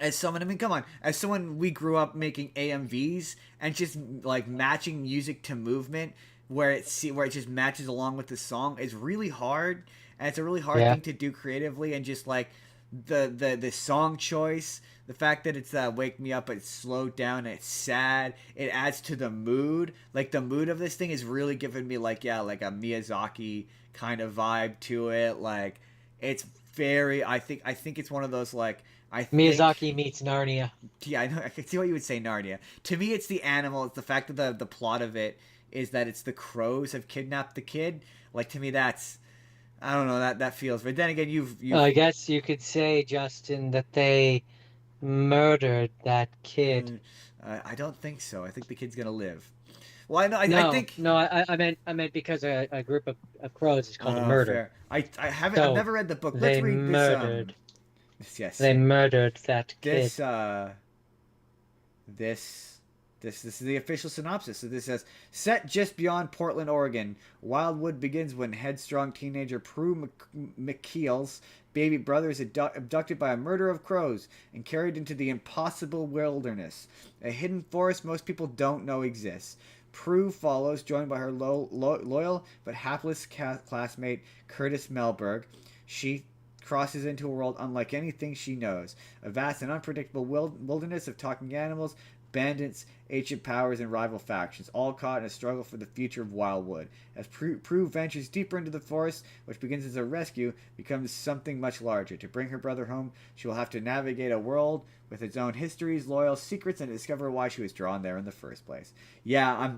as someone, I mean, come on, as someone, we grew up making AMVs and just like matching music to movement, where it just matches along with the song is really hard, and it's a really hard Yeah. thing to do creatively, and just like the song choice, the fact that it's wake me up, but it's slowed down and it's sad, it adds to the mood. Like the mood of this thing is really giving me like like a Miyazaki kind of vibe to it. Like it's very, I think it's one of those like, I think Miyazaki meets Narnia. yeah, I know, I can see why you would say Narnia. To me, it's the animal. It's the fact that the plot of it is that it's the crows have kidnapped the kid. Like to me, that's, I don't know, that feels. But then again, you've I guess you could say, Justin, that they murdered that kid. mm, I don't think so. I think the kid's gonna live. Well, I know. I No, think. no, I meant because a group of crows is called a murder. Fair. I haven't. I've So never read the book. Let's they read this. murdered. Yes. They murdered that kid. This is the official synopsis. So this says, set just beyond Portland, Oregon, Wildwood begins when headstrong teenager Prue McKeel's baby brother is abducted by a murder of crows and carried into the impossible wilderness, a hidden forest most people don't know exists. Prue follows, joined by her loyal but hapless classmate Curtis Melberg. She crosses into a world unlike anything she knows, a vast and unpredictable wilderness of talking animals, bandits, ancient powers, and rival factions, all caught in a struggle for the future of Wildwood. As Prue ventures deeper into the forest, which begins as a rescue, becomes something much larger. To bring her brother home, she will have to navigate a world with its own histories, loyal secrets, and discover why she was drawn there in the first place. Yeah,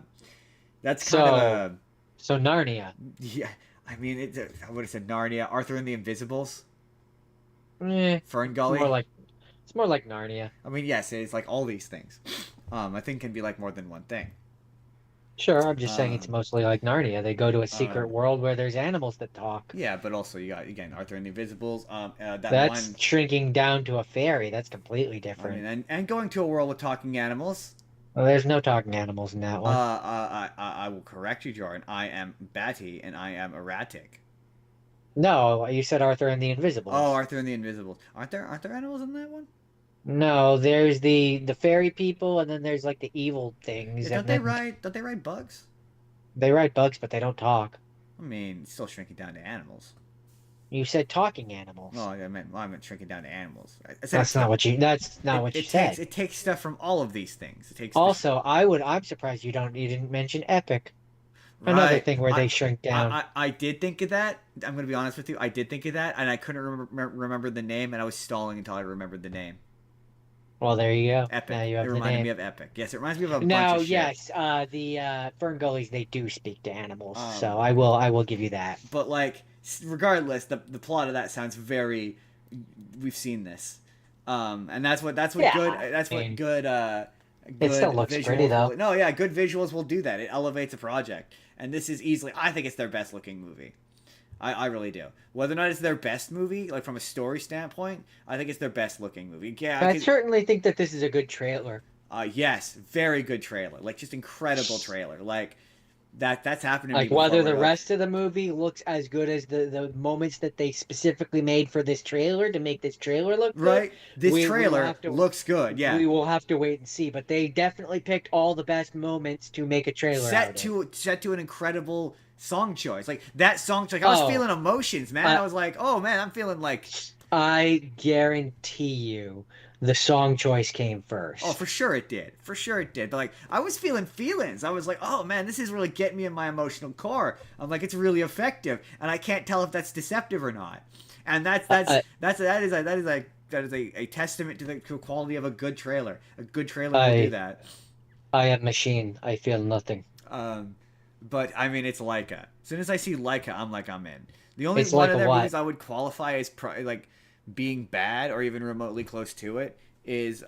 that's kind of a... So Narnia. Yeah, I mean, I would have said Narnia, Arthur and the Invisibles, Fern It's Gully. more like Narnia. I mean, yes, it's like all these things. I think can be like more than one thing. Sure, I'm just saying it's Um, mostly like Narnia. They go to a secret um, world where there's animals that talk. yeah, but also you got again Arthur and the Invisibles. That That's one. shrinking down to a fairy. That's completely I different. mean, and going to a world with talking animals. Well, there's no talking animals in that one. I will correct you, Jordan. I am batty and I am erratic. No, you said Arthur and the Invisibles. Oh, Arthur and the Invisibles. Aren't there animals in that one? No, there's the fairy people, and then there's like the evil things. Yeah, And then don't they ride bugs? they ride bugs, but they don't talk. I mean, it's still shrinking down to animals. You said talking animals. No, I meant shrinking down to animals. That's not what you. That's not what you said. It takes stuff from all of these things. It takes Also, I'm surprised you didn't mention Epic. Another right. thing where they shrink down. I did think of that. I'm going to be honest with you. I did think of that, and I couldn't remember the name, and I was stalling until I remembered the name. Well, there you go. Epic. Now you It have the reminded name. me of Epic. Yes, it reminds me of a bunch Now, of shit. yes, the Fern Gullies, they do speak to animals, so Um, I will give you that. but like, regardless, the plot of that sounds very. We've seen this, and Yeah, that's I what mean, it still good looks pretty visuals though. will. No, yeah, good visuals will do that. It elevates a project, and this is easily. I think it's their best looking movie. I really do. Whether or not it's their best movie, like from a story standpoint, I think it's their best looking movie. Yeah, I certainly think that this is a good trailer. yes, very good trailer. Like just incredible trailer. Like that's happened to me Like before. whether Where the you're like, rest of the movie looks as good as the moments that they specifically made for this trailer to make this trailer look good, right, this we will trailer have to looks good. Yeah, we will have to wait and see. But they definitely picked all the best moments to make a trailer out of. set to an incredible song choice. Like that song choice, like, I was Oh, feeling emotions, man. uh, I was like, oh man, I'm feeling like, I guarantee you the song choice came oh, first. for sure it did, for sure it did. But like, I was feeling feelings. I was like, oh man, this is really getting me in my emotional core. I'm like, it's really effective, and I can't tell if that's deceptive or not. And that is a testament to the quality of a good trailer. A good trailer will do I that. I am machine. I feel nothing. Um, but I mean, it's Leica. As soon as I see Leica, I'm like, I'm in. The only It's one like of a their movies what? I would qualify as like being bad or even remotely close to it is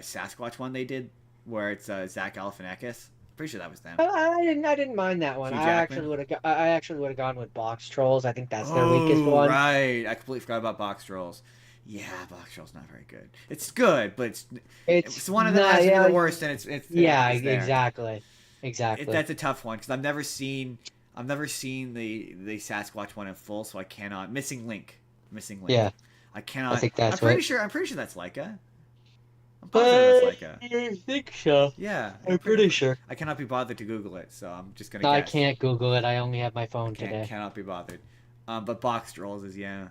Sasquatch one they did where it's Zach Galifianakis. Pretty sure that was them. I didn't mind that one. Hugh Jackman. I actually would have gone with Box Trolls. I think that's their weakest Oh one. right, I completely forgot about Box Trolls. Yeah, Box Trolls not very good. It's good, but it's It's one of them not, has to be yeah, the worst, and yeah, it's there. exactly, exactly. That's a tough one because I've never seen the Sasquatch one in full, so I cannot. Missing Link. Yeah, I I cannot. think that's what. I'm pretty sure that's Leica. I'm positive that's Leica. I think so. Yeah, I'm pretty sure. I cannot be bothered to Google it, so I'm just gonna I guess. can't Google it. I only have my phone Can't today. cannot be bothered. But Box Trolls is yeah.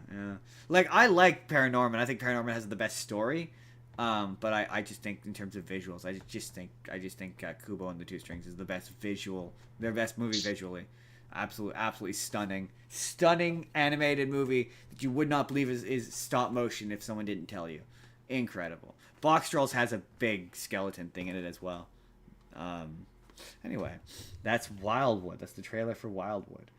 Like I like Paranorman. I think Paranorman has the best story. But I just think in terms of visuals, I just think Kubo and the Two Strings is the best visual, their best movie visually. Absolutely stunning animated movie that you would not believe is stop motion if someone didn't tell you. Incredible. Box Trolls has a big skeleton thing in it as well. Um, anyway, that's Wildwood. That's the trailer for Wildwood.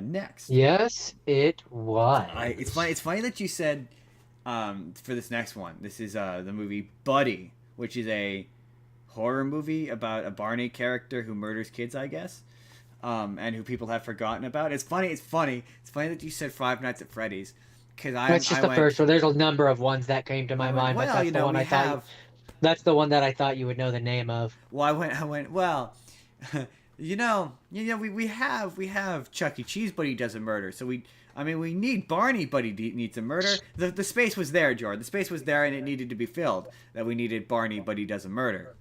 Next, Yes, it was. it's funny. It's funny that you said for this next one. This is the movie Buddy, which is a horror movie about a Barney character who murders kids, I guess, and who people have forgotten about. It's funny. It's funny that you said Five Nights at Freddy's, because That's just the first one. There's a number of ones that came to I my went, mind, but well, that's you the know, one we I thought. have. That's the one that I thought you would know the name of. Well, I went. Well, we have Chuck E. Cheese, but he does a murder. So we need Barney, but he needs a murder. The space was there, Jordan. The space was there, and it needed to be filled. That we needed Barney, but he does a murder.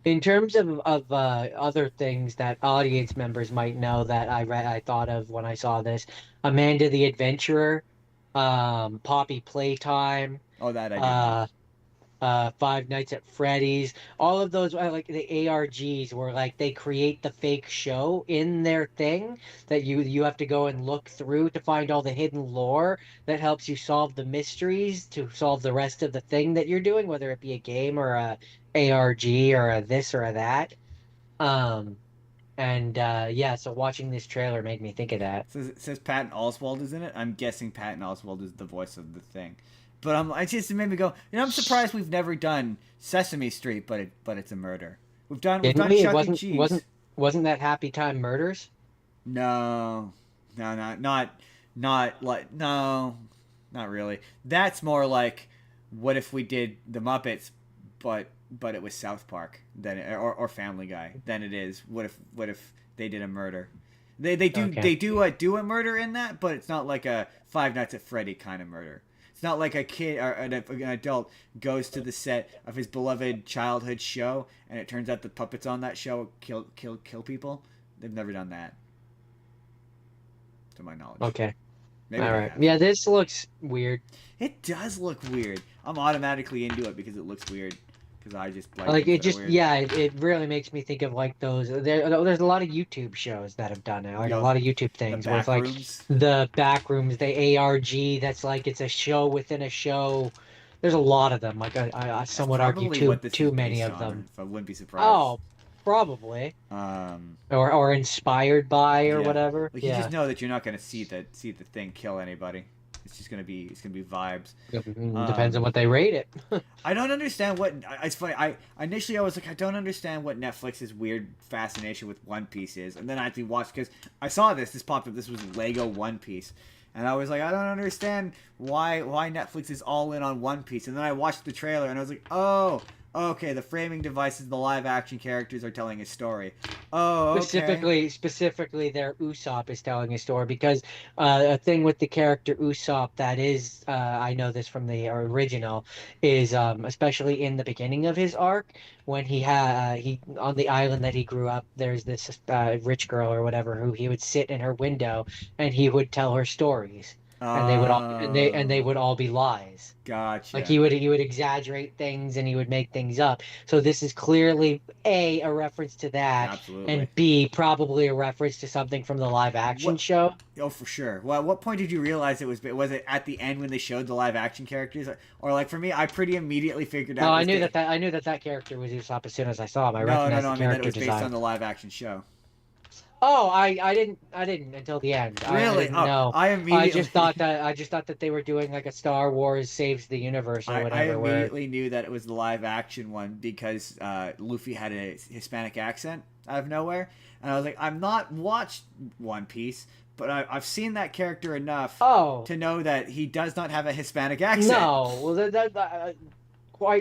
In terms of other things that audience members might know that I thought of when I saw this, Amanda the Adventurer, Poppy Playtime, Oh, that I do know. uh, Five Nights at Freddy's, all of those like the ARGs where like they create the fake show in their thing that you have to go and look through to find all the hidden lore that helps you solve the mysteries to solve the rest of the thing that you're doing, whether it be a game or a ARG or a this or a that. Um, and yeah, so watching this trailer made me think of that. It says Patton Oswalt is in it. I'm guessing Patton Oswalt is the voice of the thing. But I just it made me go. I'm surprised we've never done Sesame Street, but it's a murder. We've done Didn't we? It Chuck E. Cheese. Wasn't that Happy Time Murders? No, not like no, not really. That's more like what if we did the Muppets, but it was South Park or Family Guy than it is what if they did a murder. They do a murder in that, but it's not like a Five Nights at Freddy kind of murder. It's not like a kid or an adult goes to the set of his beloved childhood show, and it turns out the puppets on that show kill people. They've never done that, to my knowledge. Okay. Maybe All they right. have. Yeah, this looks weird. It does look weird. I'm automatically into it because it looks weird. because I just like Like things it that are just weird. yeah, it really makes me think of like those there's a lot of YouTube shows that have done it, like a Yo, lot of YouTube the things where it's back like rooms. the back rooms, the ARG, that's like it's a show within a show. There's a lot of them. Like That's some would argue probably what this is too many based of on. them. If I wouldn't be surprised. Oh, probably. Um, Or inspired by or yeah, whatever. like you just Yeah. know that you're not gonna see the thing kill anybody. It's gonna be vibes. Depends on what they rate it. I don't understand what. It's funny. I initially I was like, I don't understand what Netflix's weird fascination with One Piece is, and then I actually watched because I saw this popped up. This was Lego One Piece, and I was like, I don't understand why Netflix is all in on One Piece. And then I watched the trailer, and I was like, oh, okay, the framing devices, the live action characters are telling a story. Oh, okay. Specifically, their Usopp is telling a story because a thing with the character Usopp that is, I know this from the original, is especially in the beginning of his arc when he on the island that he grew up. There's this rich girl or whatever who he would sit in her window and he would tell her stories, and they Oh, would all be lies. Like gotcha. he would exaggerate things and he would make things up. So this is clearly a reference to that, Absolutely. and B probably a reference to something from the live action What? show. Oh, for sure. Well, at what point did you realize it was? Was it at the end when they showed the live action characters, or like for me, I pretty immediately figured No, out it was the. I knew that character was Usopp as soon as I saw him. I No, no, recognized no. the I mean that it character was based on design. the live action show. Oh, I didn't until the end. I Really? didn't Oh, know. I immediately. I just thought that they were doing like a Star Wars saves the universe or I whatever where immediately knew that it was the live action one because Luffy had a Hispanic accent out of nowhere, and I was like, I'm not watched One Piece, but I've seen that character enough oh to know that he does not have a Hispanic accent. no, well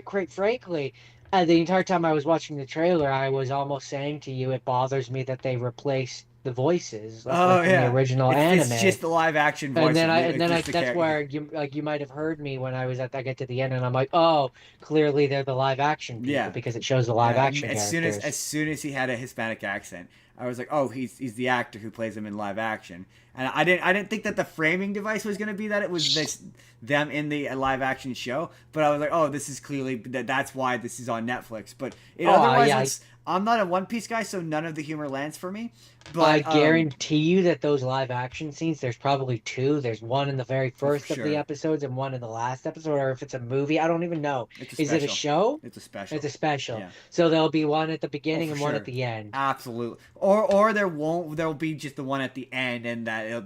quite frankly, the entire time I was watching the trailer, I was almost saying to you, it bothers me that they replaced the voices Oh like in the yeah, original it's anime. just the live action voices, And like then I just the that's character. where you might have heard me when I get to the end and I'm like, oh, clearly they're the live action people Yeah, because it shows the live action as characters. soon as he had a Hispanic accent, I was like, oh, he's the actor who plays him in live action. And I didn't think that the framing device was going to be that it was them in the live action show, but I was like, oh, this is clearly that's why this is on Netflix. But it Oh, otherwise yeah, looks. I'm not a One Piece guy, so none of the humor lands for me. I But guarantee you that those live action scenes, there's probably two. There's one in the very oh, for first of the sure, episodes and one in the last episode, or if it's a movie, I don't even know. it's a Is it a special. show? It's a special. It's a special. Yeah. So there'll be one at the Oh, beginning for and one at sure. the end. Absolutely. Or there'll be just the one at the end, and that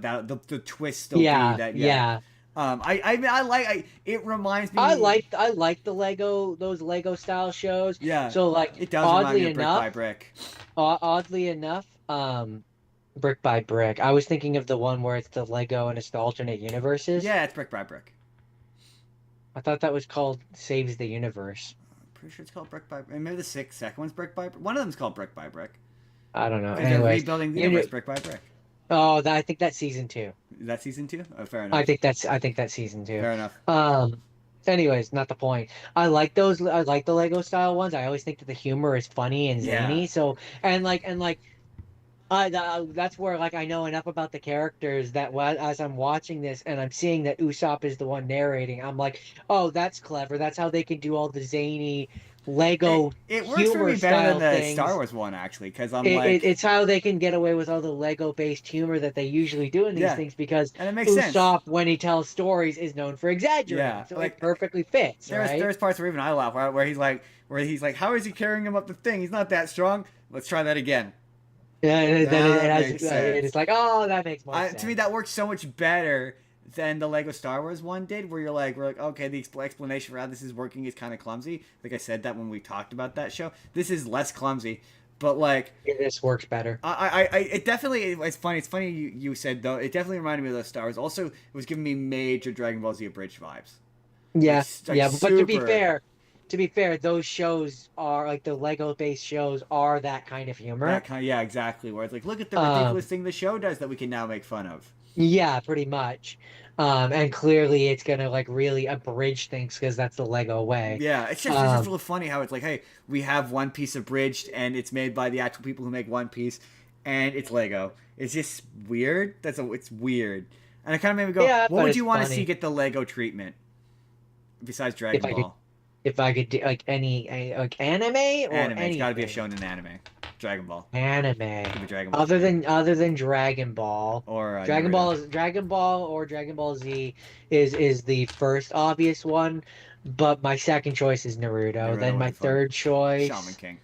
the twist will be Yeah, that yeah. yeah. I like it reminds me. I like the those Lego style shows. Yeah, So like it does remind me of Brick by enough, Brick. oddly enough, brick by brick. I was thinking of the one where it's the Lego and it's the alternate universes. Yeah, it's Brick by Brick. I thought that was called Saves the Universe. I'm pretty sure it's called Brick by. Maybe the second one's Brick by. One of them's called Brick by Brick. I don't know. Because they're Anyways, rebuilding the you know, universe brick by brick. I think that's season two. Is that season 2? Oh, fair enough. I think that's season two. Fair enough. Anyways, not the point. I like those. I like the Lego style ones. I always think that the humor is funny and Yeah. zany. So and like that's where like I know enough about the characters that as I'm watching this and I'm seeing that Usopp is the one narrating, I'm like, oh, that's clever. That's how they can do all the zany Lego It works for humor me better than style the things. Star Wars one actually, because I'm like, It's how they can get away with all the Lego based humor that they usually do in these yeah, things because and it makes sense. Usopp, when he tells stories, is known for exaggerating. Yeah, So like it perfectly fits, right? there's parts where even I laugh where he's like, how is he carrying him up the thing? He's not that strong. Let's try that again. Yeah, and then That makes sense. it's like, oh, that makes more sense. To me, that works so much better than the Lego Star Wars one did, where we're like, okay, the explanation for how this is working is kind of clumsy. Like I said that when we talked about that show. This is less clumsy, but like, This works better. it definitely, it's funny. It's funny you said though. It definitely reminded me of those Star Wars. Also, it was giving me major Dragon Ball Z abridged vibes. Yeah, Like yeah, but super. to be fair, those shows are like the Lego based shows are that kind of humor. That kind of, yeah, exactly. Where it's like, look at the Um, ridiculous thing the show does that we can now make fun of. yeah, pretty much. And clearly it's gonna like really abridge things because that's the Lego way. Yeah, it's just Um, really funny how it's like, hey, we have One Piece abridged, and it's made by the actual people who make One Piece, and it's Lego. It's just weird. It's weird, and it kind of made me go, yeah, what but would it's you want to funny. see get the Lego treatment besides If Dragon I could Ball? if I could do like like anime or Anime. It's got to be a anything. shonen anime. Dragon Ball. Anime. Could be Dragon Ball. Other than Dragon Ball. Or Dragon Naruto. Ball is Dragon Ball or Dragon Ball Z is the first obvious one, but my second choice is Naruto. Naruto Then would my be fun. third Shaman choice, King.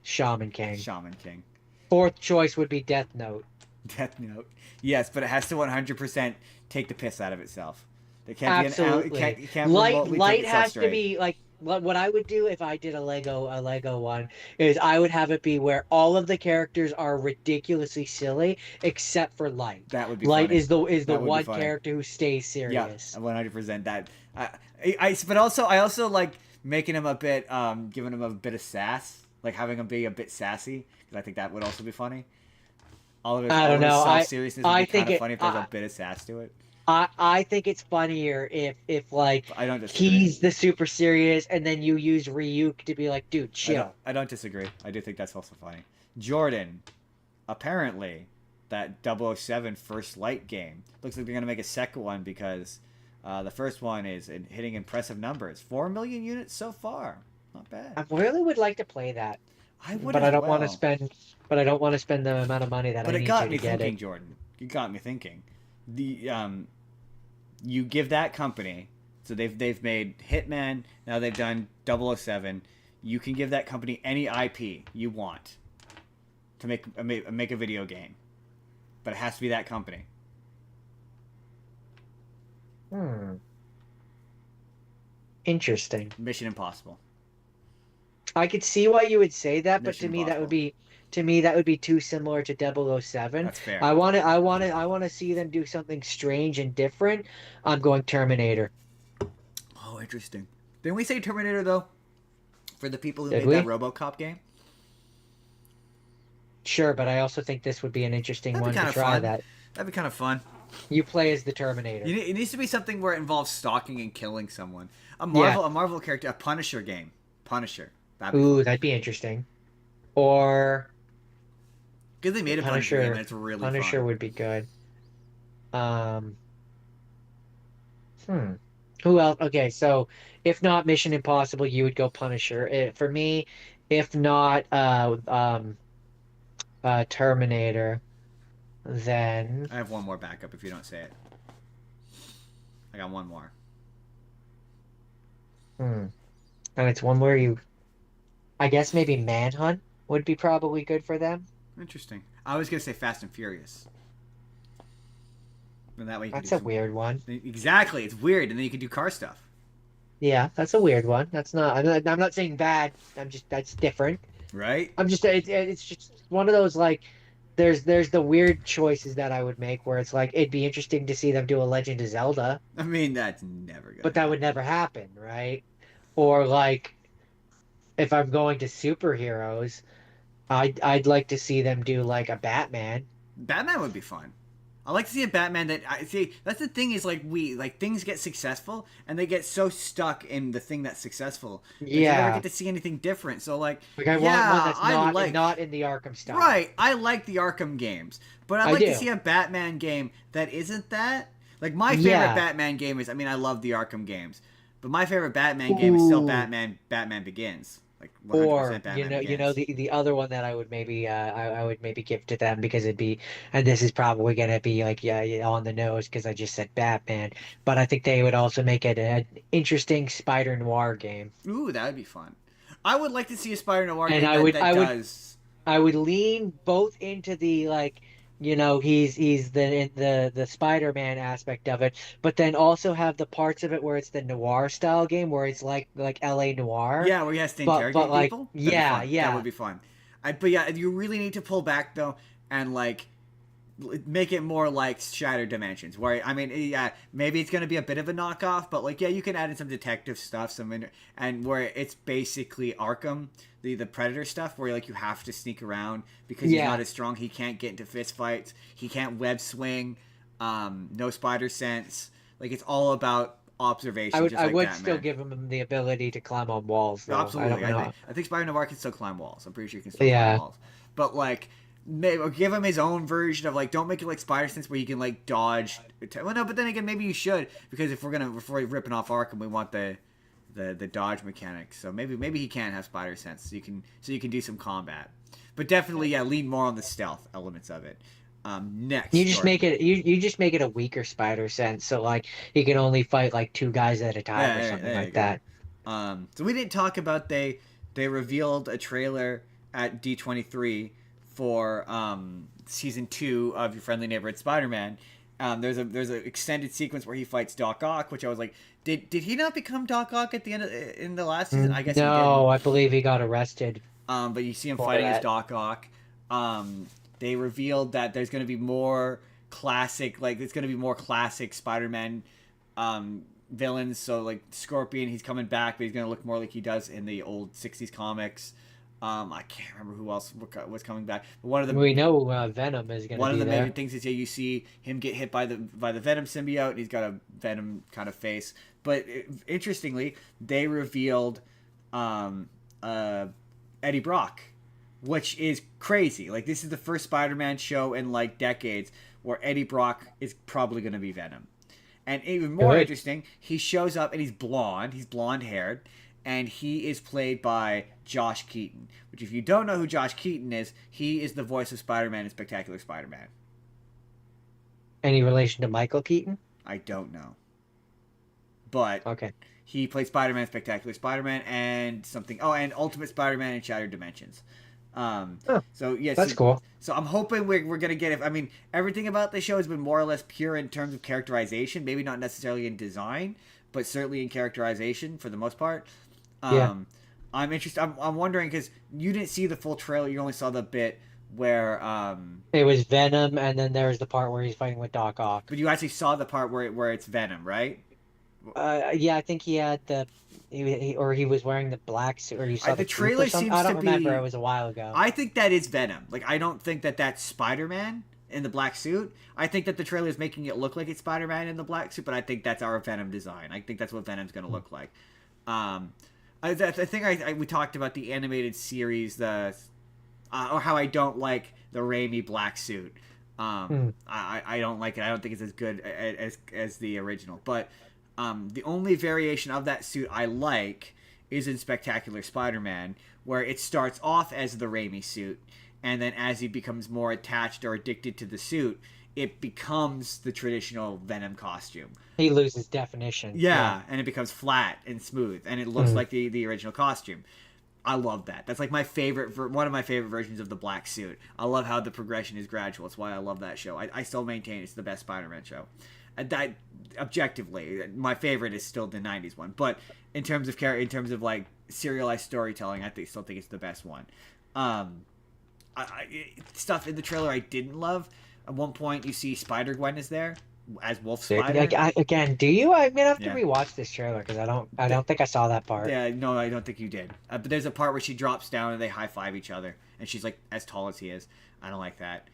Shaman King. Shaman King. Fourth choice would be Death Note. Death Note. Yes, but it has to 100% take the piss out of itself. There can't Absolutely. be it can't Light remotely take light itself has to straight. be like what I would do if I did a Lego one is I would have it be where all of the characters are ridiculously silly except for Light. That would be Light funny. is the That would be one funny. character who stays Yeah, serious. 100% that. But also I also like making him a bit, giving him a bit of sass, like having him be a bit sassy, because I think that would also be funny. All of his, I don't know. self seriousness would I be think kind of it. funny if there's a bit of sass to it. I think it's funnier if like But I don't disagree. he's the super serious and then you use Ryuk to be like, dude, chill. I don't disagree. I do think that's also funny. Jordan, apparently, that 007 First Light game looks like they're gonna make a second one because the first one is hitting impressive numbers. 4 million units so far. Not bad. I really would like to play that, I would, but as I don't want to well. spend. But I don't want to spend the amount of money that But I it need got to me get thinking, it. Jordan. You got me thinking. The you give that company, so they've made Hitman. Now they've done 007. You can give that company any IP you want to make a video game, but it has to be that company. Hmm. Interesting. Mission Impossible. I could see why you would say that, but Mission to me that would Impossible. be too similar to 007. That's fair. I want to see them do something strange and different. I'm going Terminator. Oh, interesting. Didn't we say Terminator though? For the people who Did made that we? RoboCop game. Sure, but I also think this would be an interesting That'd one be to kind of try fun. that. That'd be kind of fun. You play as the Terminator. It needs to be something where it involves stalking and killing someone. Yeah. A Marvel character, a Punisher game. Punisher. That'd be Ooh, fun. that'd be interesting. Or Because they made a Punisher game and it's really Punisher fun. would be good. Um, hmm. Who else? Okay, so if not Mission Impossible, you would go Punisher. For me, if not Terminator, then I have one more backup if you don't say it. I got one more. and it's one where I guess maybe Manhunt would be probably good for them. Interesting. I was gonna say Fast and Furious. And that way you can That's do a weird one. Exactly, it's weird, and then you can do car stuff. Yeah, that's a weird one. That's not. I'm not saying bad. That's different. Right? It's just one of those like there's the weird choices that I would make where it's like it'd be interesting to see them do a Legend of Zelda, I mean, that's never gonna but that would never happen, right? Or like if I'm going to superheroes, I'd like to see them do like a Batman. Batman would be fun. I like to see a Batman that I see. That's the thing is like things get successful and they get so stuck in the thing that's successful that you never Yeah. get to see anything different. So like I want one that's I not like not in the Arkham style. right. I like the Arkham games, but I'd I like to do. see a Batman game that isn't that. Like my favorite Yeah. Batman game is. I mean, I love the Arkham games, but my favorite Batman game is still Ooh. Batman Begins. Like 100% Or Batman you know Begins. the other one that I would maybe I would maybe give to them because it'd be, and this is probably gonna be like yeah on the nose because I just said Batman, but I think they would also make it an interesting Spider Noir game. Ooh, that would be fun. I would like to see a Spider Noir And game that does. I would lean both into the like, he's the Spider-Man aspect of it, but then also have the parts of it where it's the noir style game where it's like LA Noir. Yeah, where he has to But interrogate like people. That'd be yeah, fun. yeah. That would be fun. But yeah, you really need to pull back though and like make it more like Shattered Dimensions, where I mean, yeah, maybe it's gonna be a bit of a knockoff, but like yeah, you can add in some detective stuff, and where it's basically Arkham, the Predator stuff, where like you have to sneak around because he's Yeah. not as strong. He can't get into fist fights. He can't web swing. No spider sense. Like it's all about observation. I would just I like would that, still man. give him the ability to climb on walls though. Absolutely, I don't know. I think Spider Noir can still climb walls. I'm pretty sure he can still Yeah. climb walls. But like, maybe give him his own version of like, don't make it like Spider Sense where he can like dodge. Well, no, but then again, maybe you should because if we're ripping off Arkham, we want the the dodge mechanics. So maybe he can have spider sense, so you can do some combat. But definitely, yeah, lean more on the stealth elements of it. You Next just story. make it you just make it a weaker spider sense, so like he can only fight like two guys at a time or Yeah, something there you like go. that. So we didn't talk about they revealed a trailer at D23 for season 2 of Your Friendly Neighborhood Spider-Man. There's an extended sequence where he fights Doc Ock, which I was like, did he not become Doc Ock at the end in the last season? I guess he didn't. No, I believe he got arrested But you see him for fighting as that. Doc Ock. They revealed that there's going to be more classic, like it's going to be more classic Spider-Man villains. So like Scorpion, he's coming back, but he's going to look more like he does in the old '60s comics. I can't remember who else was coming back. But We know Venom is going to one of be the major there. things is you see him get hit by the Venom symbiote, and he's got a Venom kind of face. But interestingly, they revealed um, uh, Eddie Brock, which is crazy. Like this is the first Spider-Man show in like decades where Eddie Brock is probably going to be Venom. And even more Good. interesting, he shows up and he's blonde. He's blonde haired, and he is played by Josh Keaton. Which, if you don't know who Josh Keaton is, he is the voice of Spider-Man in Spectacular Spider-Man. Any relation to Michael Keaton? I don't know, but Okay. he played Spider-Man, Spectacular Spider-Man, and something. Oh, and Ultimate Spider-Man in Shattered Dimensions. Oh, So yes, that's cool. so I'm hoping we're gonna get it. I mean, everything about the show has been more or less pure in terms of characterization. Maybe not necessarily in design, but certainly in characterization for the most part. Yeah. Um, I'm interested. I'm wondering because you didn't see the full trailer. You only saw the bit where It was Venom, and then there was the part where he's fighting with Doc Ock. but you actually saw the part where it's Venom, right? Yeah, I think he had or he was wearing the black suit, or you saw The the coupe or trailer something. seems I to don't remember. be. It was a while ago. I think that is Venom. Like I don't think that that's Spider-Man in the black suit. I think that the trailer is making it look like it's Spider-Man in the black suit, but I think that's our Venom design. I think that's what Venom's going to look like. Um, I think we talked about the animated series, or how I don't like the Raimi black suit. I don't like it. I don't think it's as good as the original. But the only variation of that suit I like is in Spectacular Spider-Man, where it starts off as the Raimi suit, and then as he becomes more attached or addicted to the suit, it becomes the traditional Venom costume. He loses definition. Yeah, and it becomes flat and smooth, and it looks like the original costume. I love that. That's like my favorite, one of my favorite versions of the black suit. I love how the progression is gradual. It's why I love that show. I still maintain it's the best Spider-Man show. That objectively, my favorite is still the '90s one. But in terms of like serialized storytelling, still think it's the best one. Stuff in the trailer I didn't love. At one point, you see Spider Gwen is there as Wolf Spider. Like, again, do you? I'm gonna have to Yeah. rewatch this trailer because I don't think I saw that part. Yeah, no, I don't think you did. But there's a part where she drops down and they high five each other, and she's like as tall as he is. I don't like that.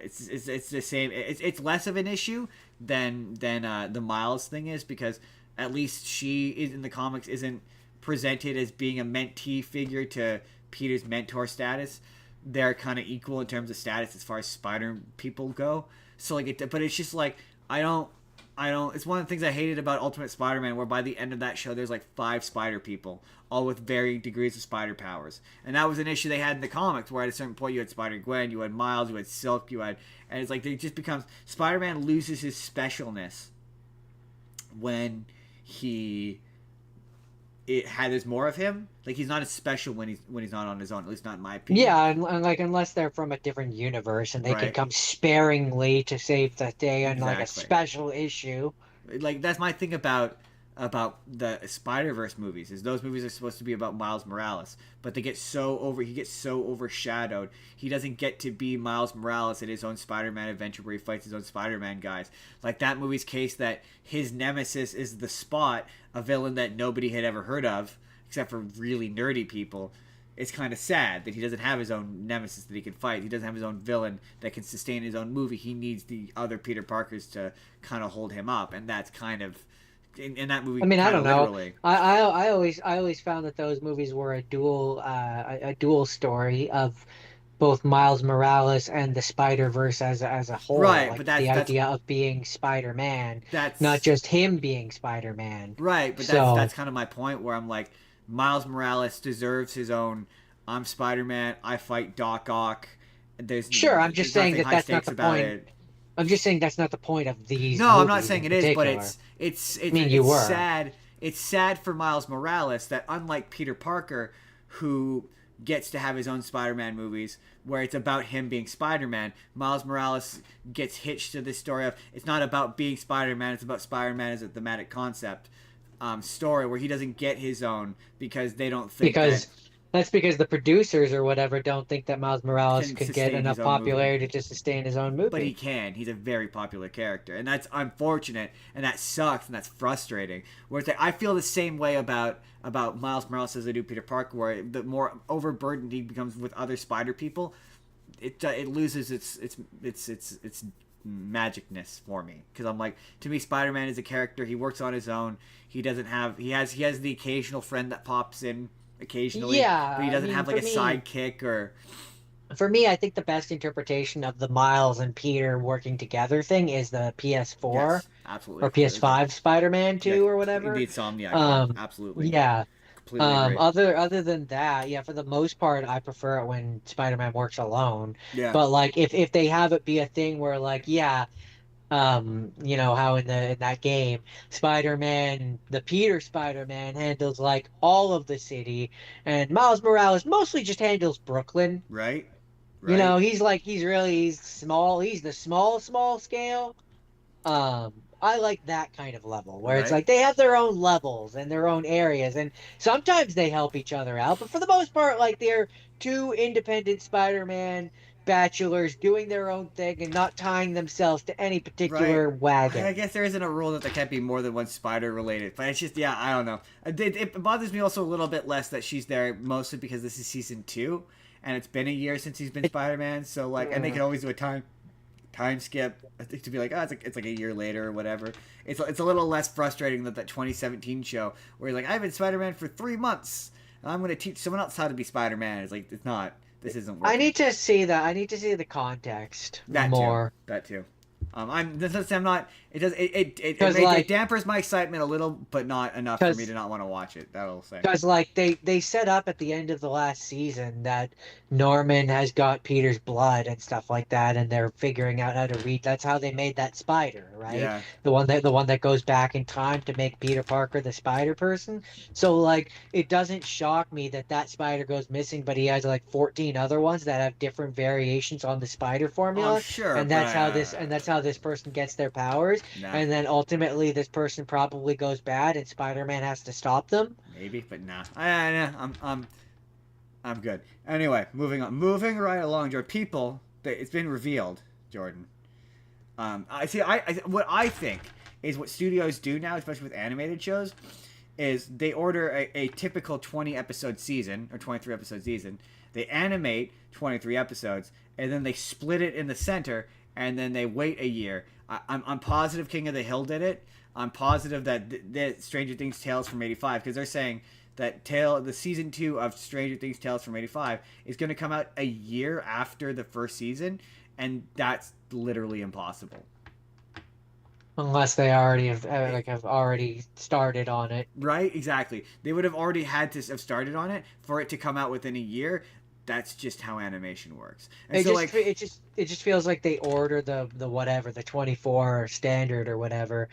It's the same. It's less of an issue than the Miles thing is, because at least she is in the comics isn't presented as being a mentee figure to Peter's mentor status. They're kind of equal in terms of status as far as Spider people go. So like, but it's just like I don't. It's one of the things I hated about Ultimate Spider-Man, where by the end of that show, there's like 5 Spider people, all with varying degrees of Spider powers, and that was an issue they had in the comics, where at a certain point you had Spider Gwen, you had Miles, you had Silk, and it's like it just becomes Spider-Man loses his specialness when there's more of him. Like he's not as special when he's not on his own. At least not in my opinion. Yeah, and like unless they're from a different universe and they can Right. come sparingly to save the day on like a Exactly. special issue. Like that's my thing about the Spider-Verse movies, is those movies are supposed to be about Miles Morales, but he gets so overshadowed. He doesn't get to be Miles Morales in his own Spider-Man adventure where he fights his own Spider-Man guys. Like that movie's case, that his nemesis is the Spot, a villain that nobody had ever heard of except for really nerdy people. It's kind of sad that he doesn't have his own nemesis that he can fight. He doesn't have his own villain that can sustain his own movie. He needs the other Peter Parkers to kind of hold him up, and that's kind of in that movie. I mean, I don't know. Literally. I always found that those movies were a dual story of both Miles Morales and the Spider-Verse as a whole, Right, like but the that's idea of being Spider-Man, not that's just him being Spider-Man. right, but that's So, kind of my point where I'm like, Miles Morales deserves his own. I'm Spider-Man. I fight Doc Ock. sure, I'm just There's saying nothing that high that's not stakes the about point. it. I'm just saying that's not the point of these No, I'm not movies saying in it is, but particular. I mean, you it's were. sad. It's sad for Miles Morales that unlike Peter Parker, who gets to have his own Spider-Man movies where it's about him being Spider-Man, Miles Morales gets hitched to this story of it's not about being Spider-Man, it's about Spider-Man as a thematic concept story where he doesn't get his own because they don't think that Because that's because the producers or whatever don't think that Miles Morales can could get sustain his enough own movie. popularity to sustain his own But he movie. can. He's a very popular character, and that's unfortunate, and that sucks, and that's frustrating. Whereas like, I feel the same way about Miles Morales as I do Peter Parker, where the more overburdened he becomes with other Spider people, it loses its magicness for me. Because I'm like, to me, Spider Man is a character. He works on his own. He has the occasional friend that pops in occasionally, but Yeah, he I doesn't mean, have like a sidekick or I think the best interpretation of the Miles and Peter working together thing is the PS4 yes, absolutely. or PS5 Spider-Man Yeah, 2 or the whatever. Insomniac one. Um, Absolutely. yeah. Completely agree. Other than that, yeah, for the most part, I prefer it when Spider-Man works alone. Yeah. But like, if they have it be a thing where like, yeah, you know how in that game, Spider-Man, the Peter Spider-Man handles like all of the city, and Miles Morales mostly just handles Brooklyn. Right? You Right? know, he's small. He's the small scale. I like that kind of level where it's Right? like they have their own levels and their own areas, and sometimes they help each other out, but for the most part, like they're two independent Spider-Man bachelors doing their own thing and not tying themselves to any Right. particular I wagon. guess there isn't a rule that there can't be more than one spider related, but it's just yeah, I don't know. It bothers me also a little bit less that she's there mostly because this is season 2, and it's been a year since he's been It, Spider Man. So like, and they uh, can always do a time skip. I think to be like, oh, it's like a year later or whatever. It's a little less frustrating than that 2017 show where he's like, I've been Spider Man for 3 months, and I'm going to teach someone else how to be Spider Man. It's like it's not. This isn't I working. need to see that. I need to see the context That too. more That too. I'm not. It does. because It dampers my excitement a little, but not enough for me because to not want to watch it. That'll say. Because like they set up at the end of the last season that Norman has got Peter's blood and stuff like that, and they're figuring out how to read. That's how they made that spider, right? Yeah. The one that goes back in time to make Peter Parker the spider person. So like it doesn't shock me that that spider goes missing, but he has like 14 other ones that have different variations on the spider I'm formula, sure, and but that's how this person gets their powers, nah, and then ultimately this person probably goes bad, and Spider-Man has to stop them. maybe, but nah. I'm good. Anyway, moving on. Moving right along, Jordan. It's been revealed, Jordan. I see. What I think is what studios do now, especially with animated shows, is they order a typical 20 episode season or 23 episode season. They animate 23 episodes, and then they split it in the center, and then they wait a year. I'm positive King of the Hill did it. I'm positive that Stranger Things Tales from '85, because they're saying that the season 2 of Stranger Things Tales from '85 is going to come out a year after the first season, and that's literally impossible. Unless they already have It, have already started on it. right? Exactly. They would have already had to have started on it for it to come out within a year. That's just how animation works. And It so, just like, it just it just feels like they order the whatever the 24 standard or whatever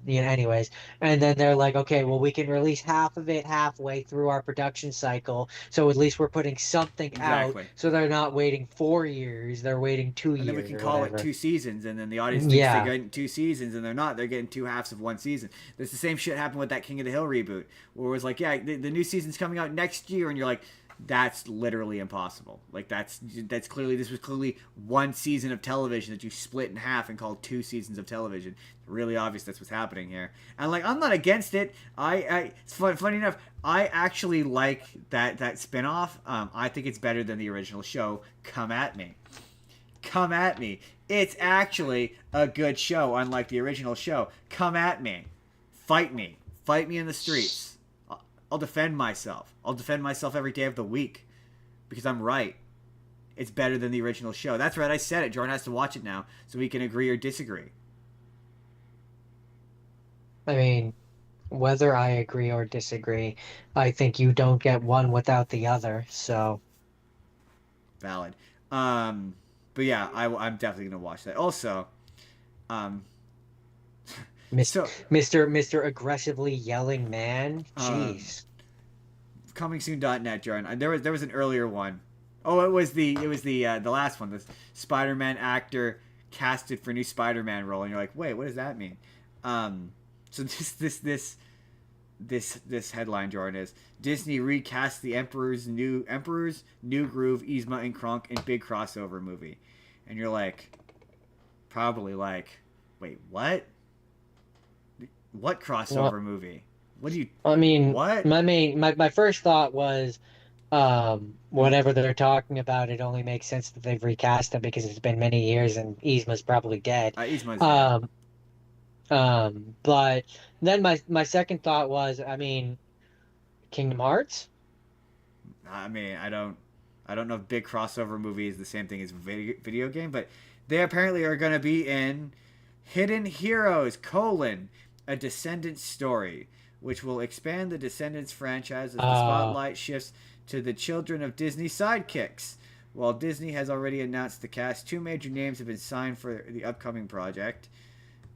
anyways, and then they're like, okay, well we can release half of it halfway through our production cycle, so at least we're putting something out, exactly. so they're not waiting 4 years, they're waiting two And then we years can or call it whatever. 2 seasons, and then the audience thinks they're Yeah. getting 2 seasons, and they're not. They're getting two halves of one season. There's the same shit happened with that King of the Hill reboot, where it was like, yeah, the new season's coming out next year, and you're like, that's literally impossible. Like that's clearly this was clearly one season of television that you split in half and called 2 seasons of television. It's really obvious that's what's happening here. And like I'm not against it. It's funny enough. I actually like that spinoff. I think it's better than the original show. Come at me. Come at me. It's actually a good show, unlike the original show. Come at me. Fight me. Fight me in the streets. I'll defend myself. I'll defend myself every day of the week because I'm right. it's better than the original show. That's right, I said it. Jordan has to watch it now so we can agree or disagree. I mean, whether I agree or disagree, I think you don't get one without the other. So, Valid. But yeah, I'm definitely gonna watch that. Also, um, so Mr. Aggressively Yelling Man, um, jeez. comingsoon.net, Jordan. There was an earlier one. Oh, it was the last one. The Spider-Man actor casted for new Spider-Man role, and you're like, wait, what does that mean? So this headline, Jordan, is Disney recast the Emperor's New Groove, Yzma and Kronk in big crossover movie, and you're like, probably like, wait, what? What crossover movie? What do you? I mean, What? my first thought was, whatever they're talking about, it only makes sense that they've recast him because it's been many years and Yzma's probably dead. Yzma's dead. But then my second thought was, I mean, Kingdom Hearts? I mean, I don't know if big crossover movie is the same thing as video game, but they apparently are going to be in Hidden Heroes: a Descendants story, which will expand the Descendants franchise as the spotlight shifts to the children of Disney sidekicks. While Disney has already announced the cast, two major names have been signed for the upcoming project.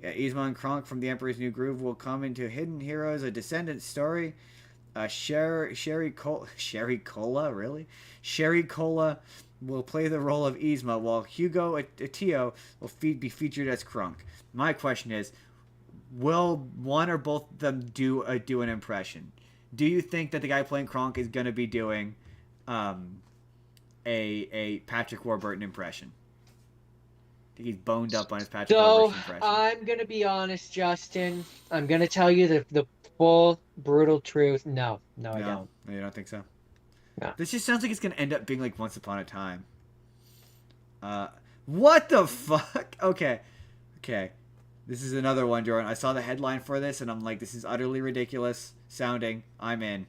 Yzma and Kronk from The Emperor's New Groove will come into Hidden Heroes: A Descendants story. Sherry Cola will play the role of Yzma, while Hugo Atio will be featured as Kronk. My question is, will one or both of them do an impression? Do you think that the guy playing Kronk is going to be doing a Patrick Warburton impression? I think he's boned up on his Patrick Warburton impression. I'm going to be honest, Justin. I'm going to tell you the full, brutal truth. No, I don't. No, you don't think so? No. This just sounds like it's going to end up being like Once Upon a Time. What the fuck? Okay. This is another one, Jordan. I saw the headline for this, and I'm like, this is utterly ridiculous sounding. I'm in.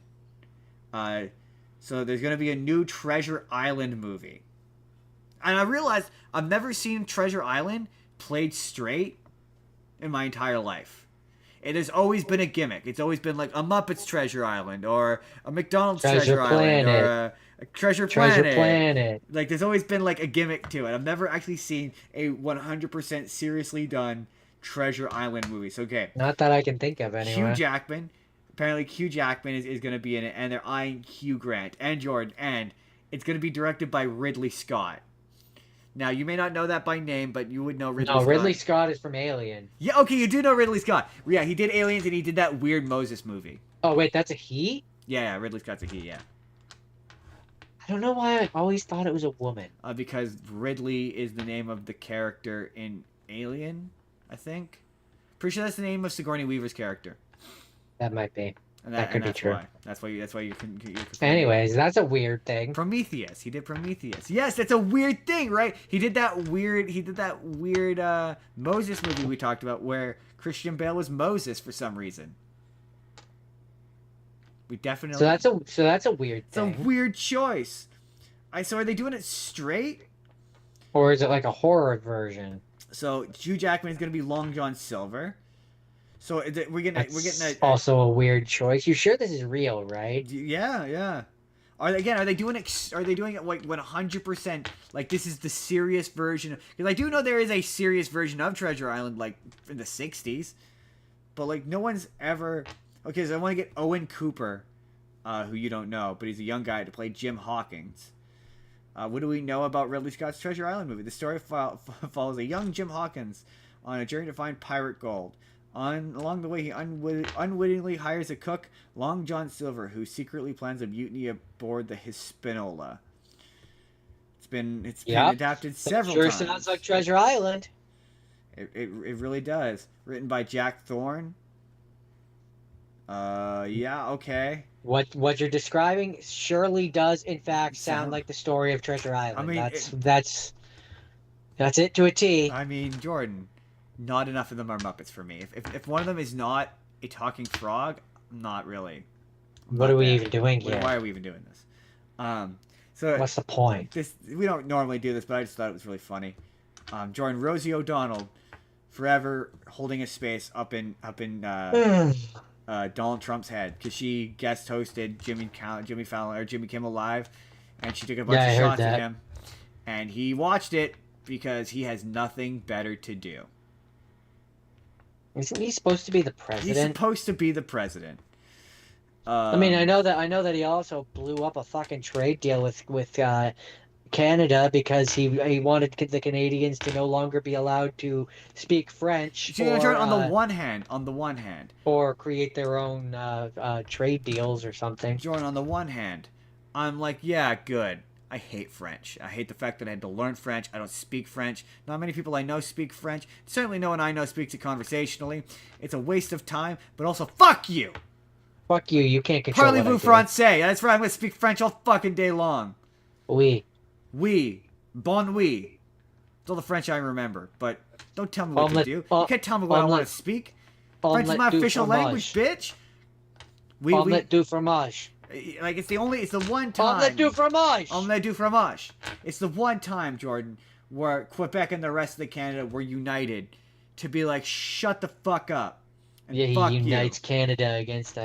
So there's going to be a new Treasure Island movie. And I realized I've never seen Treasure Island played straight in my entire life. It has always been a gimmick. It's always been like a Muppets Treasure Island, or a McDonald's Treasure Island, or a Treasure Planet. Like, there's always been like a gimmick to it. I've never actually seen a 100% seriously done Treasure Island movie. So, okay. Not that I can think of anyway. Hugh Jackman. Apparently, Hugh Jackman is going to be in it, and they're eyeing Hugh Grant and Jordan, and it's going to be directed by Ridley Scott. Now, you may not know that by name, but you would know Ridley Scott. No, Ridley Scott is from Alien. Yeah, okay, you do know Ridley Scott. Yeah, he did Aliens, and he did that weird Moses movie. Oh, wait, that's a he? Yeah, Ridley Scott's a he, yeah. I don't know why I always thought it was a woman. Because Ridley is the name of the character in Alien, I think. Pretty sure that's the name of Sigourney Weaver's character. That might be. And that could be true. That's why you can. Anyways, that's a weird thing. Prometheus. He did Prometheus. Yes, that's a weird thing, right? He did that weird Moses movie we talked about, where Christian Bale was Moses for some reason. We definitely. So that's a weird thing. It's a weird choice. So are they doing it straight? Or is it like a horror version? So Hugh Jackman is going to be Long John Silver. So we're getting also a weird choice. You sure this is real, right? Yeah. Are they doing it like 100%? Like, this is the serious version? Because I do know there is a serious version of Treasure Island, like in the '60s, but like no one's ever. Okay, so I want to get Owen Cooper, who you don't know, but he's a young guy, to play Jim Hawkins. What do we know about Ridley Scott's Treasure Island movie? The story follows a young Jim Hawkins on a journey to find pirate gold. Along the way, he unwittingly hires a cook, Long John Silver, who secretly plans a mutiny aboard the Hispaniola. It's been adapted several times. Sure sounds like Treasure Island. It really does. Written by Jack Thorne. Yeah, okay. What you're describing surely does in fact sound like the story of Treasure Island. I mean, that's it to a T. I mean, Jordan, not enough of them are Muppets for me. If one of them is not a talking frog, not really. What are we even doing here? Why are we even doing this? So What's the point? we don't normally do this, but I just thought it was really funny. Jordan Rosie O'Donnell, forever holding a space up in Donald Trump's head because she guest hosted Jimmy Fallon or Jimmy Kimmel Live, and she took a bunch Yeah, of I heard shots at that. him, and he watched it because he has nothing better to do. Isn't he supposed to be the He's president? supposed to be the president. I mean, I know that he also blew up a fucking trade deal with Canada because he wanted the Canadians to no longer be allowed to speak French Jordan, on the one hand, or create their own trade deals or something. Jordan, on the one hand, I'm like, yeah, good. I hate French. I hate the fact that I had to learn French. I don't speak French. Not many people I know speak French. Certainly no one I know speaks it conversationally. It's a waste of time, but also fuck you. Fuck you, you can't control what I Parlez-vous do. français. That's right, I'm going to speak French all fucking day long. Oui. Oui. Bon oui. It's all the French I remember, but don't tell me what to do. You can't tell me what I want to speak. French is my official language, bitch. Omelette du fromage. Like, it's the one time. Omelette du fromage. Omelette du fromage. It's the one time, Jordan, where Quebec and the rest of the Canada were united to be like, shut the fuck up. And Yeah, fuck he unites you. Canada against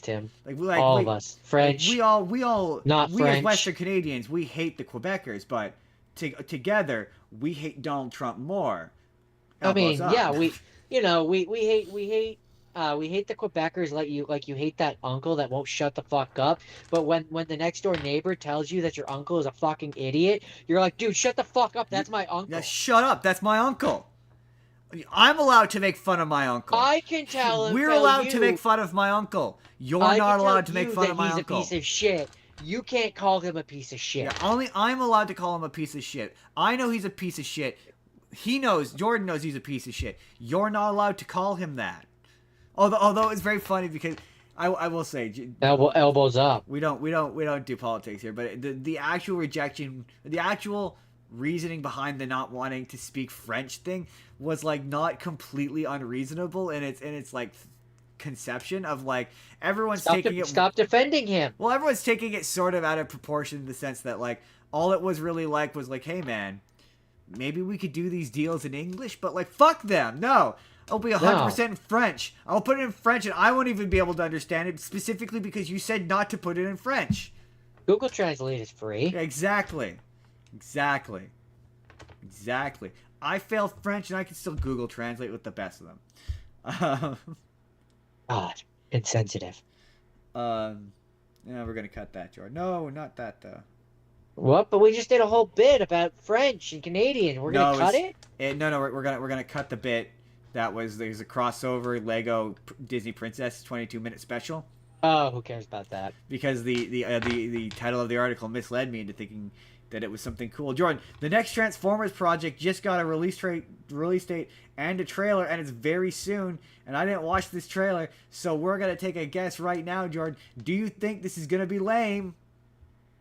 him. Like, all of us. French. We all, not we French. as Western Canadians, we hate the Quebecers, but together we hate Donald Trump more. I mean, Elbows up. yeah, we hate the Quebecers like you hate that uncle that won't shut the fuck up. But when the next door neighbor tells you that your uncle is a fucking idiot, you're like, dude, shut the fuck up. That's my uncle. Yeah, shut up. That's my uncle. I'm allowed to make fun of my uncle. I can tell him. We're allowed to make fun of my uncle. You're not allowed to make fun of my uncle. He's a piece of shit. You can't call him a piece of shit. Yeah, only I'm allowed to call him a piece of shit. I know he's a piece of shit. Jordan knows he's a piece of shit. You're not allowed to call him that. Although it's very funny because I will say elbows up. We don't do politics here, but the actual rejection, the actual reasoning behind the not wanting to speak French thing was like not completely unreasonable in its like conception of like everyone's Stop defending him. Well, everyone's taking it sort of out of proportion in the sense that like all it was really like was like, hey man, maybe we could do these deals in English, but like fuck them. No. It'll be 100% in French. I'll put it in French and I won't even be able to understand it specifically because you said not to put it in French. Google Translate is free. Exactly. I failed French and I can still Google Translate with the best of them. God, insensitive. Yeah, we're gonna cut that, Jordan. No, not that though. What? But we just did a whole bit about French and Canadian. We're gonna cut it? No, we're gonna cut the bit. There's a crossover Lego Disney Princess 22-minute special. Oh, who cares about that? Because the title of the article misled me into thinking that it was something cool. Jordan, the next Transformers project just got a release date and a trailer, and it's very soon. And I didn't watch this trailer, so we're gonna take a guess right now, Jordan. Do you think this is gonna be lame?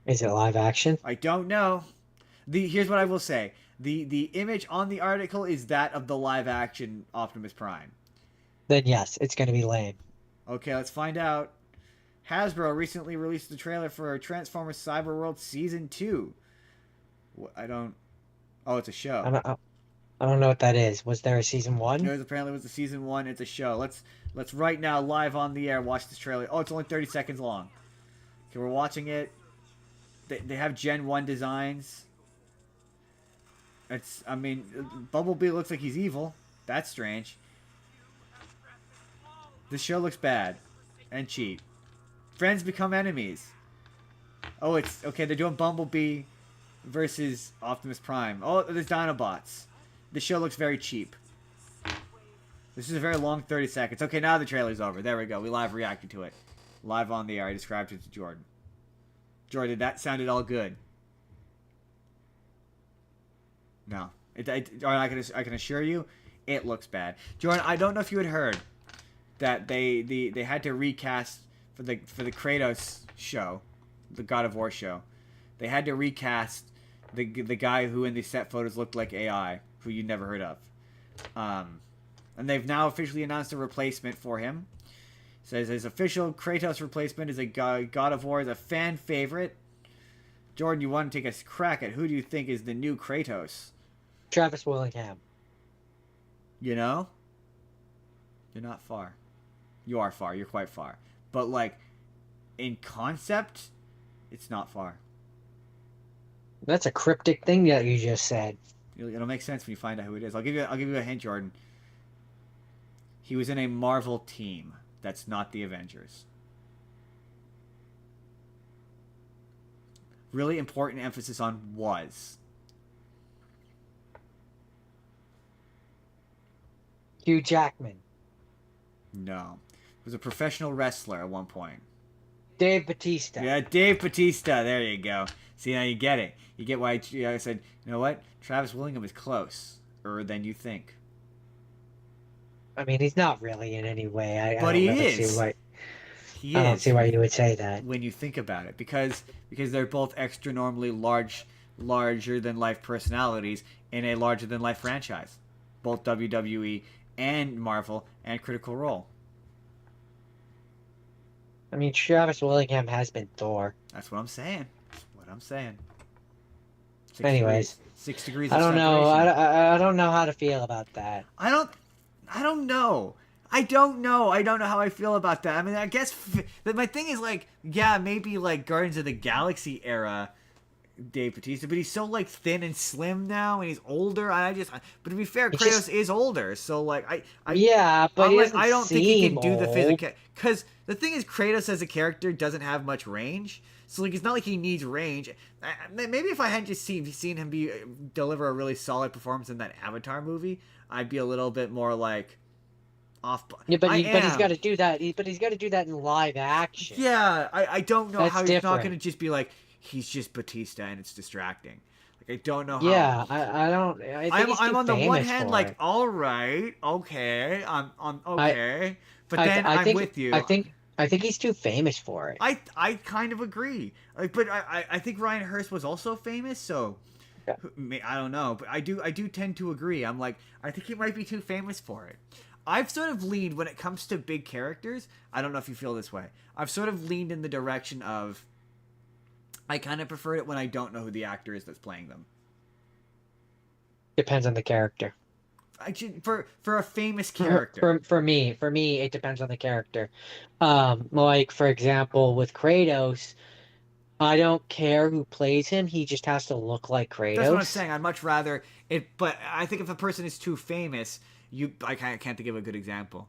Is it live action? I don't know. Here's what I will say. The image on the article is that of the live action Optimus Prime. Then yes, it's going to be lame. Okay, let's find out. Hasbro recently released the trailer for Transformers Cyberworld Season 2. Oh, it's a show. I don't know what that is. Was there a season 1? There apparently was a season 1. It's a show. Let's right now, live on the air, watch this trailer. Oh, it's only 30 seconds long. Okay, we're watching it. They have Gen 1 designs. Bumblebee looks like he's evil. That's strange. This show looks bad. And cheap. Friends become enemies. Oh, it's... Okay, they're doing Bumblebee versus Optimus Prime. Oh, there's Dinobots. This show looks very cheap. This is a very long 30 seconds. Okay, now the trailer's over. There we go. We live reacted to it. Live on the air. I described it to Jordan. Jordan, that sounded all good. No. I can assure you, it looks bad. Jordan, I don't know if you had heard that they had to recast for the Kratos show, the God of War show. They had to recast the guy who in the set photos looked like AI, who you'd never heard of. And they've now officially announced a replacement for him. It says his official Kratos replacement is a God of War, is a fan favorite. Jordan, you want to take a crack at who do you think is the new Kratos? Travis Willingham. You know? You're not far. You are far. You're quite far. But, like, in concept, it's not far. That's a cryptic thing that you just said. It'll make sense when you find out who it is. I'll give you a hint, Jordan. He was in a Marvel team that's not the Avengers. Really important emphasis on was. Hugh Jackman. No. He was a professional wrestler at one point. Dave Bautista. Yeah, Dave Bautista. There you go. See, now you get it. You get why I said, you know what? Travis Willingham is closer than you think. I mean, he's not really in any way. But he is. I don't see why you would say that. When you think about it. Because they're both extra-normally larger-than-life personalities in a larger-than-life franchise. Both WWE and Marvel and Critical Role. I mean, Travis Willingham has been Thor. That's what I'm saying. Anyways. 6 degrees I of don't know. separation. I don't know how to feel about that. I don't know. I don't know how I feel about that. I mean, I guess my thing is, like, yeah, maybe, like, Guardians of the Galaxy era Dave Bautista, but he's so, like, thin and slim now, and he's older. But to be fair, Kratos is older, so, like, yeah, but I don't think he can do the physical. Because the thing is, Kratos as a character doesn't have much range, so, like, it's not like he needs range. Maybe if I hadn't just seen him deliver a really solid performance in that Avatar movie, I'd be a little bit more, like, off. Yeah, but he's got to do that. But he's got to do that in live action. Yeah, I don't know how he's not going to just be like, he's just Batista and it's distracting. Like, I don't know how. Yeah, I don't. I'm on the one hand like, all right, okay, I'm okay, but then I'm with you. I think he's too famous for it. I kind of agree. But I think Ryan Hurst was also famous, so I don't know. But I do tend to agree. I'm like, I think he might be too famous for it. I've sort of leaned when it comes to big characters. I don't know if you feel this way. I've sort of leaned in the direction of I kind of prefer it when I don't know who the actor is that's playing them. Depends on the character. For a famous character. For me, it depends on the character. Like for example, with Kratos, I don't care who plays him. He just has to look like Kratos. That's what I'm saying. I'd much rather it. But I think if a person is too famous, I can't think of a good example.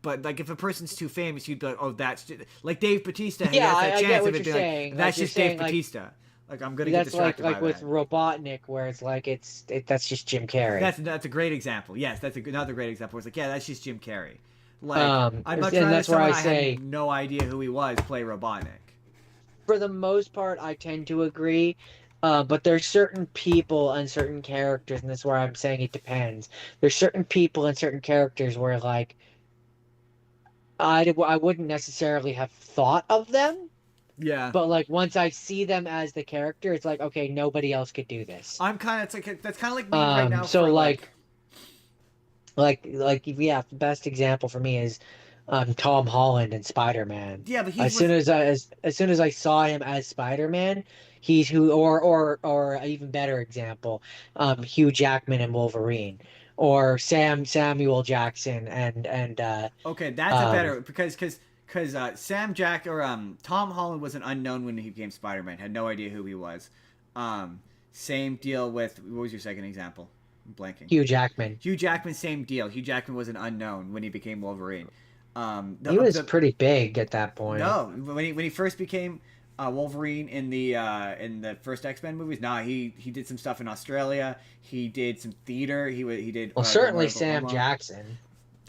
But like if a person's too famous, you'd be like, oh, that's just, like Dave Bautista. He has that chance of it being like, that's just Dave Bautista. Like I'm gonna get distracted by that. That's like with Robotnik, where it's like that's just Jim Carrey. That's a great example. Yes, that's another great example. Where it's like, yeah, that's just Jim Carrey. Like I'd much rather someone I had no idea who he was play Robotnik. For the most part, I tend to agree. But there's certain people and certain characters, and that's where I'm saying it depends. There's certain people and certain characters where, like, I wouldn't necessarily have thought of them. Yeah. But, like, once I see them as the character, it's like, okay, nobody else could do this. That's kind of like me right now. So, like, the best example for me is Tom Holland and Spider-Man. Yeah, but as soon as I saw him as Spider-Man, he's who, or an even better example, Hugh Jackman and Wolverine, or Samuel Jackson and okay, that's a better because Tom Holland was an unknown when he became Spider-Man, had no idea who he was. Same deal with, what was your second example? I'm blanking. Hugh Jackman. Hugh Jackman, same deal. Hugh Jackman was an unknown when he became Wolverine. He was pretty big at that point. No, when he first became Wolverine in the first X-Men movies, he did some stuff in Australia. He did some theater. He did. Well, certainly Sam Jackson.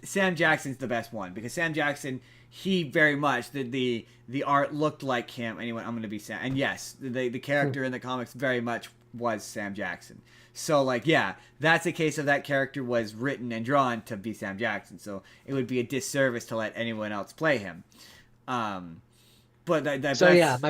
Sam Jackson's the best one because Sam Jackson, he very much the art looked like him, and he went, I'm going to be Sam. And yes, the character in the comics very much was Sam Jackson. So, like, yeah, that's a case of that character was written and drawn to be Sam Jackson. So it would be a disservice to let anyone else play him. But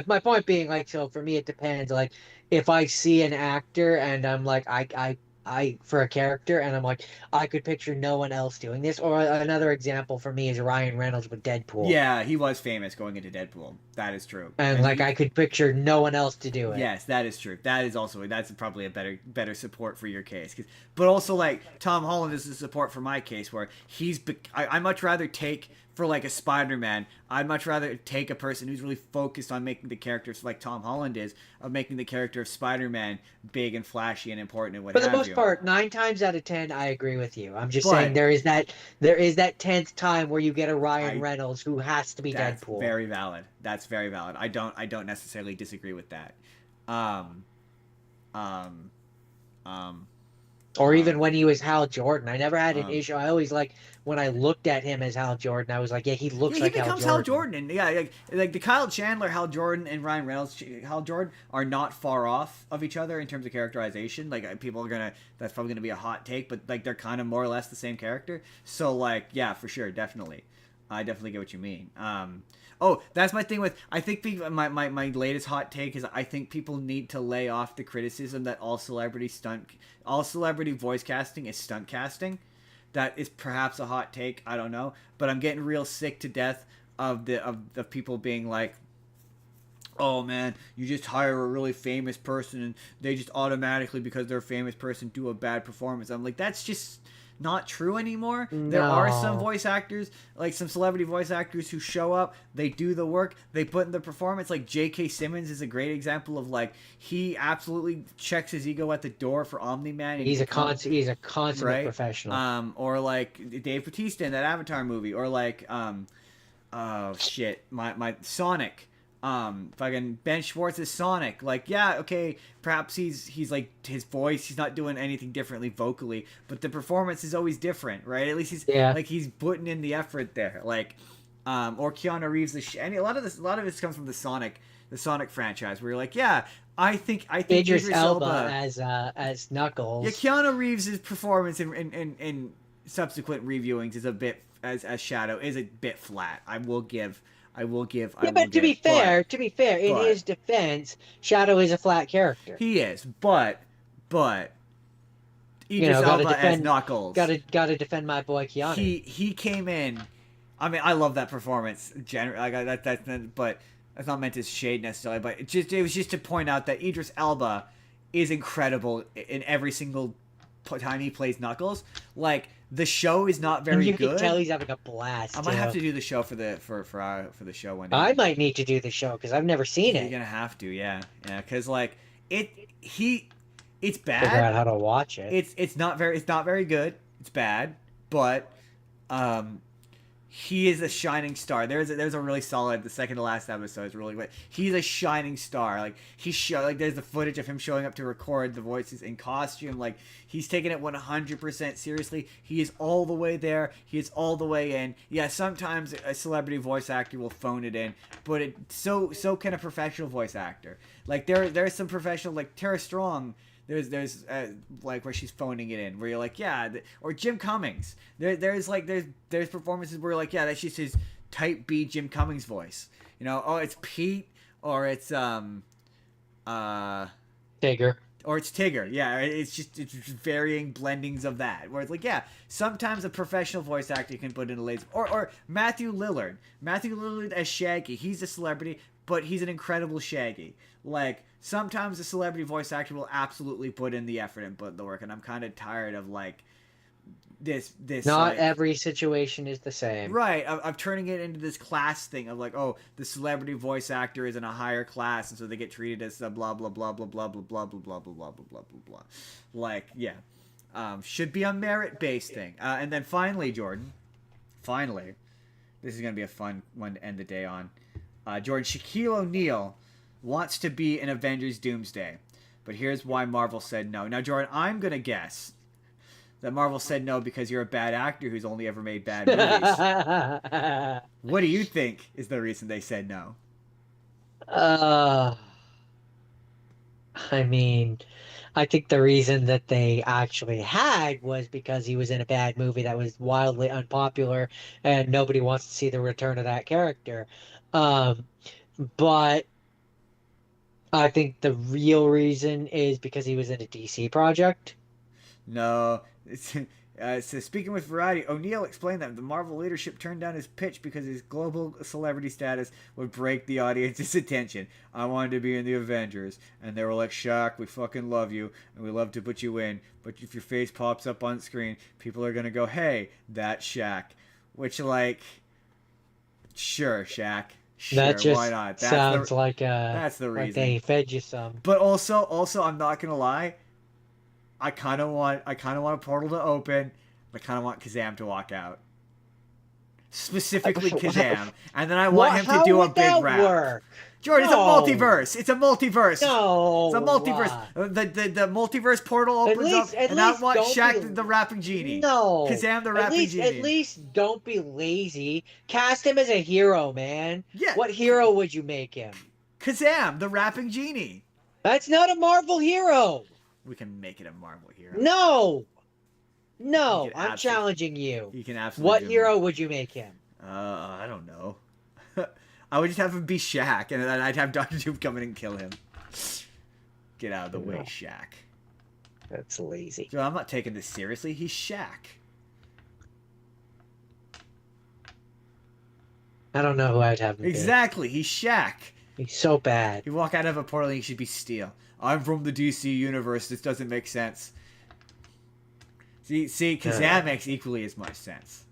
my point being, like, so for me it depends. Like, if I see an actor and I'm like, I I for a character, and I'm like, I could picture no one else doing this. Or another example for me is Ryan Reynolds with Deadpool, Yeah, he was famous going into Deadpool. That is true. and And like he, I could picture no one else to do it. yes, that is true. That is also that's probably a better support for your case. But also like Tom Holland is the support for my case where I much rather take for like a Spider-Man. I'd much rather take a person who's really focused on making the characters like Tom Holland is of making the character of Spider-Man big and flashy and important and what For the have most you. part, 9 times out of 10, I agree with you. I'm just saying But there is that 10th time where you get a Ryan I Reynolds who has to be that's Deadpool. very valid. That's very valid. I don't necessarily disagree with that. Um um um Or um even when he was Hal Jordan. I never had an um issue. I always like when I looked at him as Hal Jordan, I was like, yeah, he Yeah, looks he like Hal becomes Hal Jordan. Jordan, and yeah, like the Kyle Chandler, Hal Jordan, and Ryan Reynolds, Hal Jordan are not far off of each other in terms of characterization. Like people are gonna, that's probably gonna be a hot take, but like they're kind of more or less the same character. So like, yeah, for sure, definitely, I definitely get what you mean. Oh, that's my thing with. I think my latest hot take is I think people need to lay off the criticism that all celebrity voice casting is stunt casting. That is perhaps a hot take. I don't know, but I'm getting real sick to death of people being like, "Oh man, you just hire a really famous person and they just automatically because they're a famous person do a bad performance." I'm like, that's just not true anymore. There are some No. voice actors, like some celebrity voice actors who show up, they do the work, they put in the performance. Like J.K. Simmons is a great example of like he absolutely checks his ego at the door for Omni-Man and he becomes He's a consummate right? professional. Or like Dave Bautista in that Avatar movie, or like oh shit, my Sonic, fucking Ben Schwartz is Sonic. Like yeah, okay, perhaps he's like his voice, he's not doing anything differently vocally, but the performance is always different, right? At least Yeah. he's putting in the effort there, like. Or Keanu Reeves, and a lot of this comes from the Sonic franchise, where you're like, yeah, I think Idris Idris Elba Elba. as Yeah, Knuckles. Keanu Reeves' performance in subsequent reviewings is a bit as Shadow is a bit flat. I Yeah, will but to be give, but fair, to be fair, in but his defense, Shadow is a flat character. he is, but You Idris know, Elba as Knuckles, gotta defend my boy Keanu. he came in. I mean, I love that performance. Like but that's not meant to shade necessarily. But it was just to point out that Idris Elba is incredible in every single time he plays Knuckles. Like the show is not And very you can tell good. he's having a blast I too. might have to do the show for the show one day. I might need to do the show because I've never seen You're it. gonna have to, yeah, because like it he it's Figure out bad. how to watch it. It's not very good. It's bad, but um he is a shining star. There's a really solid the second to last episode is really good. He's a shining star. Like there's the footage of him showing up to record the voices in costume. Like he's taking it 100% seriously. He is all the way there. He is all the way in. Yeah, sometimes a celebrity voice actor will phone it in, but so can a professional voice actor. Like there's some professional like Tara Strong. There's like where she's phoning it in, where you're like, yeah, or Jim Cummings. There's performances where you're like, yeah, that's just his type B Jim Cummings voice. You know, oh, it's Pete, or it's uh Tigger. or it's Tigger. Yeah, it's varying blendings of that. Where it's like, yeah, sometimes a professional voice actor can put in a laser. Or Matthew Lillard. Matthew Lillard as Shaggy. He's a celebrity, but he's an incredible Shaggy. Like sometimes a celebrity voice actor will absolutely put in the effort and put the work, and I'm kind of tired of like this Not like, every situation is the same. right of turning it into this class thing of like, oh, the celebrity voice actor is in a higher class and so they get treated as a blah blah blah blah blah blah blah blah blah blah blah blah blah blah blah. Like yeah, should be a merit based thing. And then finally, Jordan, finally, this is gonna be a fun one to end the day on. Jordan, Shaquille O'Neal wants to be in Avengers Doomsday, but here's why Marvel said no. Now, Jordan, I'm gonna guess that Marvel said no because you're a bad actor who's only ever made bad movies. What do you think is the reason they said no? uh, I mean, I think the reason that they actually had was because he was in a bad movie that was wildly unpopular and nobody wants to see the return of that character. Um, but I think the real reason is because he was in a DC project. No. It says, speaking with Variety, O'Neill explained that the Marvel leadership turned down his pitch because his global celebrity status would break the audience's attention. I wanted to be in the Avengers, and they were like, Shaq, we fucking love you, and we love to put you in, but if your face pops up on screen, people are gonna go, hey, that's Shaq. Which, like, sure, Shaq. Sure, That just why not? sounds That's the like reason. they fed you some. But also, I'm not gonna lie. I kind of want a portal to open. I kind of want Kazam to walk out. Specifically Kazam, and then I want him to do a big rap. Work? Jordan, No. it's a multiverse. It's a multiverse. No, it's a multiverse. The multiverse portal opens up, and I want Shaq the rapping genie. No, Kazam the rapping genie. At least don't be lazy. Cast him as a hero, man. Yeah. What hero would you make him? Kazam the rapping genie. That's not a Marvel hero. We can make it a Marvel hero. No, I'm challenging you. You can absolutely. What hero would you make him? I don't know. I would just have him be Shaq, and then I'd have Dr. Doom come in and kill him. Get out of the way, Shaq. That's lazy. So I'm not taking this seriously. He's Shaq. I don't know who I'd have him Exactly, he's Shaq. He's so bad. You walk out of a portal and he should be Steel. I'm from the DC universe. This doesn't make sense. See, because that makes equally as much sense.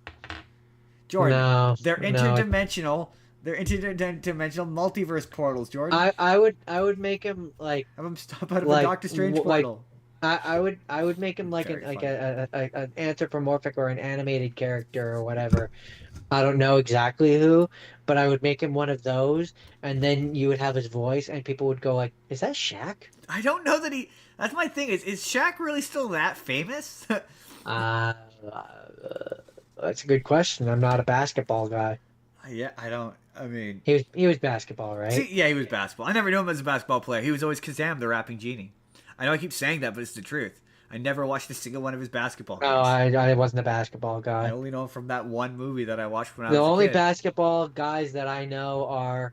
Jordan, they're interdimensional. They're interdimensional multiverse portals, Jordan. I would make him like. Have him stop out of a Doctor Strange portal. I would make him like an anthropomorphic or an animated character or whatever. I don't know exactly who, but I would make him one of those, and then you would have his voice, and people would go like, "Is that Shaq?" I don't know that he. That's my thing. Is Shaq really still that famous? That's a good question. I'm not a basketball guy. Yeah, I don't. I mean, he was basketball, right? See, yeah, he was basketball. I never knew him as a basketball player. He was always Kazam, the rapping genie. I know I keep saying that, but it's the truth. I never watched a single one of his basketball games. No, I wasn't a basketball guy. I only know him from that one movie that I watched when I was a kid. The only basketball guys that I know are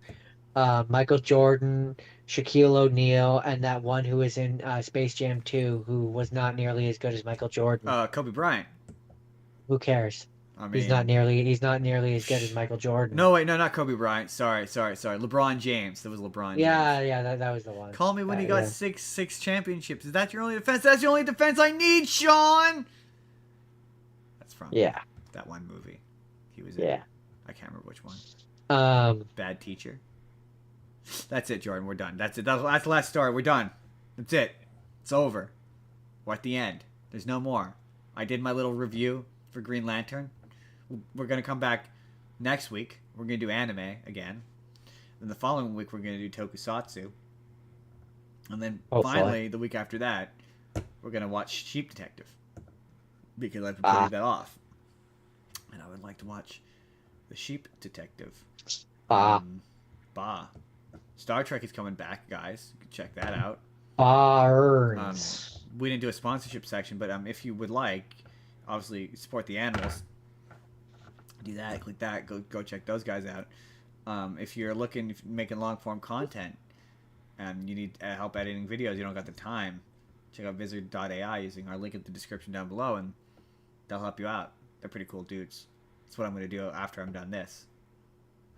Michael Jordan, Shaquille O'Neal, and that one who was in Space Jam 2 who was not nearly as good as Michael Jordan. Kobe Bryant. Who cares? I mean, he's not nearly as good as Michael Jordan. No, wait, no, not Kobe Bryant. Sorry. LeBron James. That was LeBron James. Yeah, that was the one. Call me when he got six championships. Is that your only defense? That's the only defense I need, Sean. That's from that one movie. He was in. Yeah. I can't remember which one. Bad Teacher. That's it, Jordan. We're done. That's it. That's the last story. We're done. That's it. It's over. We're at the end. There's no more. I did my little review for Green Lantern. We're going to come back next week. We're going to do anime again. Then the following week, we're going to do tokusatsu. And then finally, the week after that, we're going to watch Sheep Detective. Because I've been putting that off. And I would like to watch The Sheep Detective. Star Trek is coming back, guys. You can check that out. We didn't do a sponsorship section, but if you would like, obviously support the animals. Do that, click that, go check those guys out. If you're making long form content and you need help editing videos, you don't got the time, check out Vizard.Ai using our link in the description down below, and they'll help you out. They're pretty cool dudes. That's what I'm going to do after I'm done this.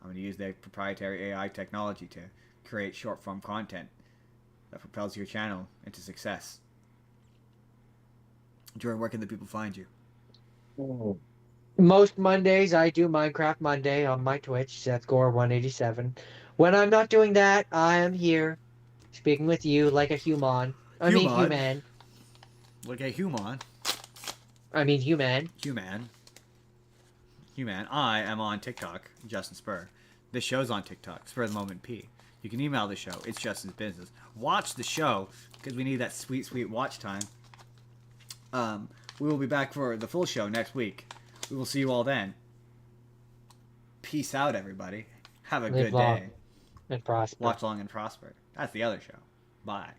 I'm going to use their proprietary AI technology to create short form content that propels your channel into success. Jordan, where can the people find you? Most Mondays, I do Minecraft Monday on my Twitch. Seth Gore 187. When I'm not doing that, I am here, speaking with you like a human. Human. Like a human. Human. I am on TikTok, Justin Spurr. This show's on TikTok, Spur the Moment P. You can email the show. It's Justin's business. Watch the show because we need that sweet, sweet watch time. We will be back for the full show next week. We will see you all then. Peace out, everybody. Have a good day. And prosper. Watch long and prosper. That's the other show. Bye.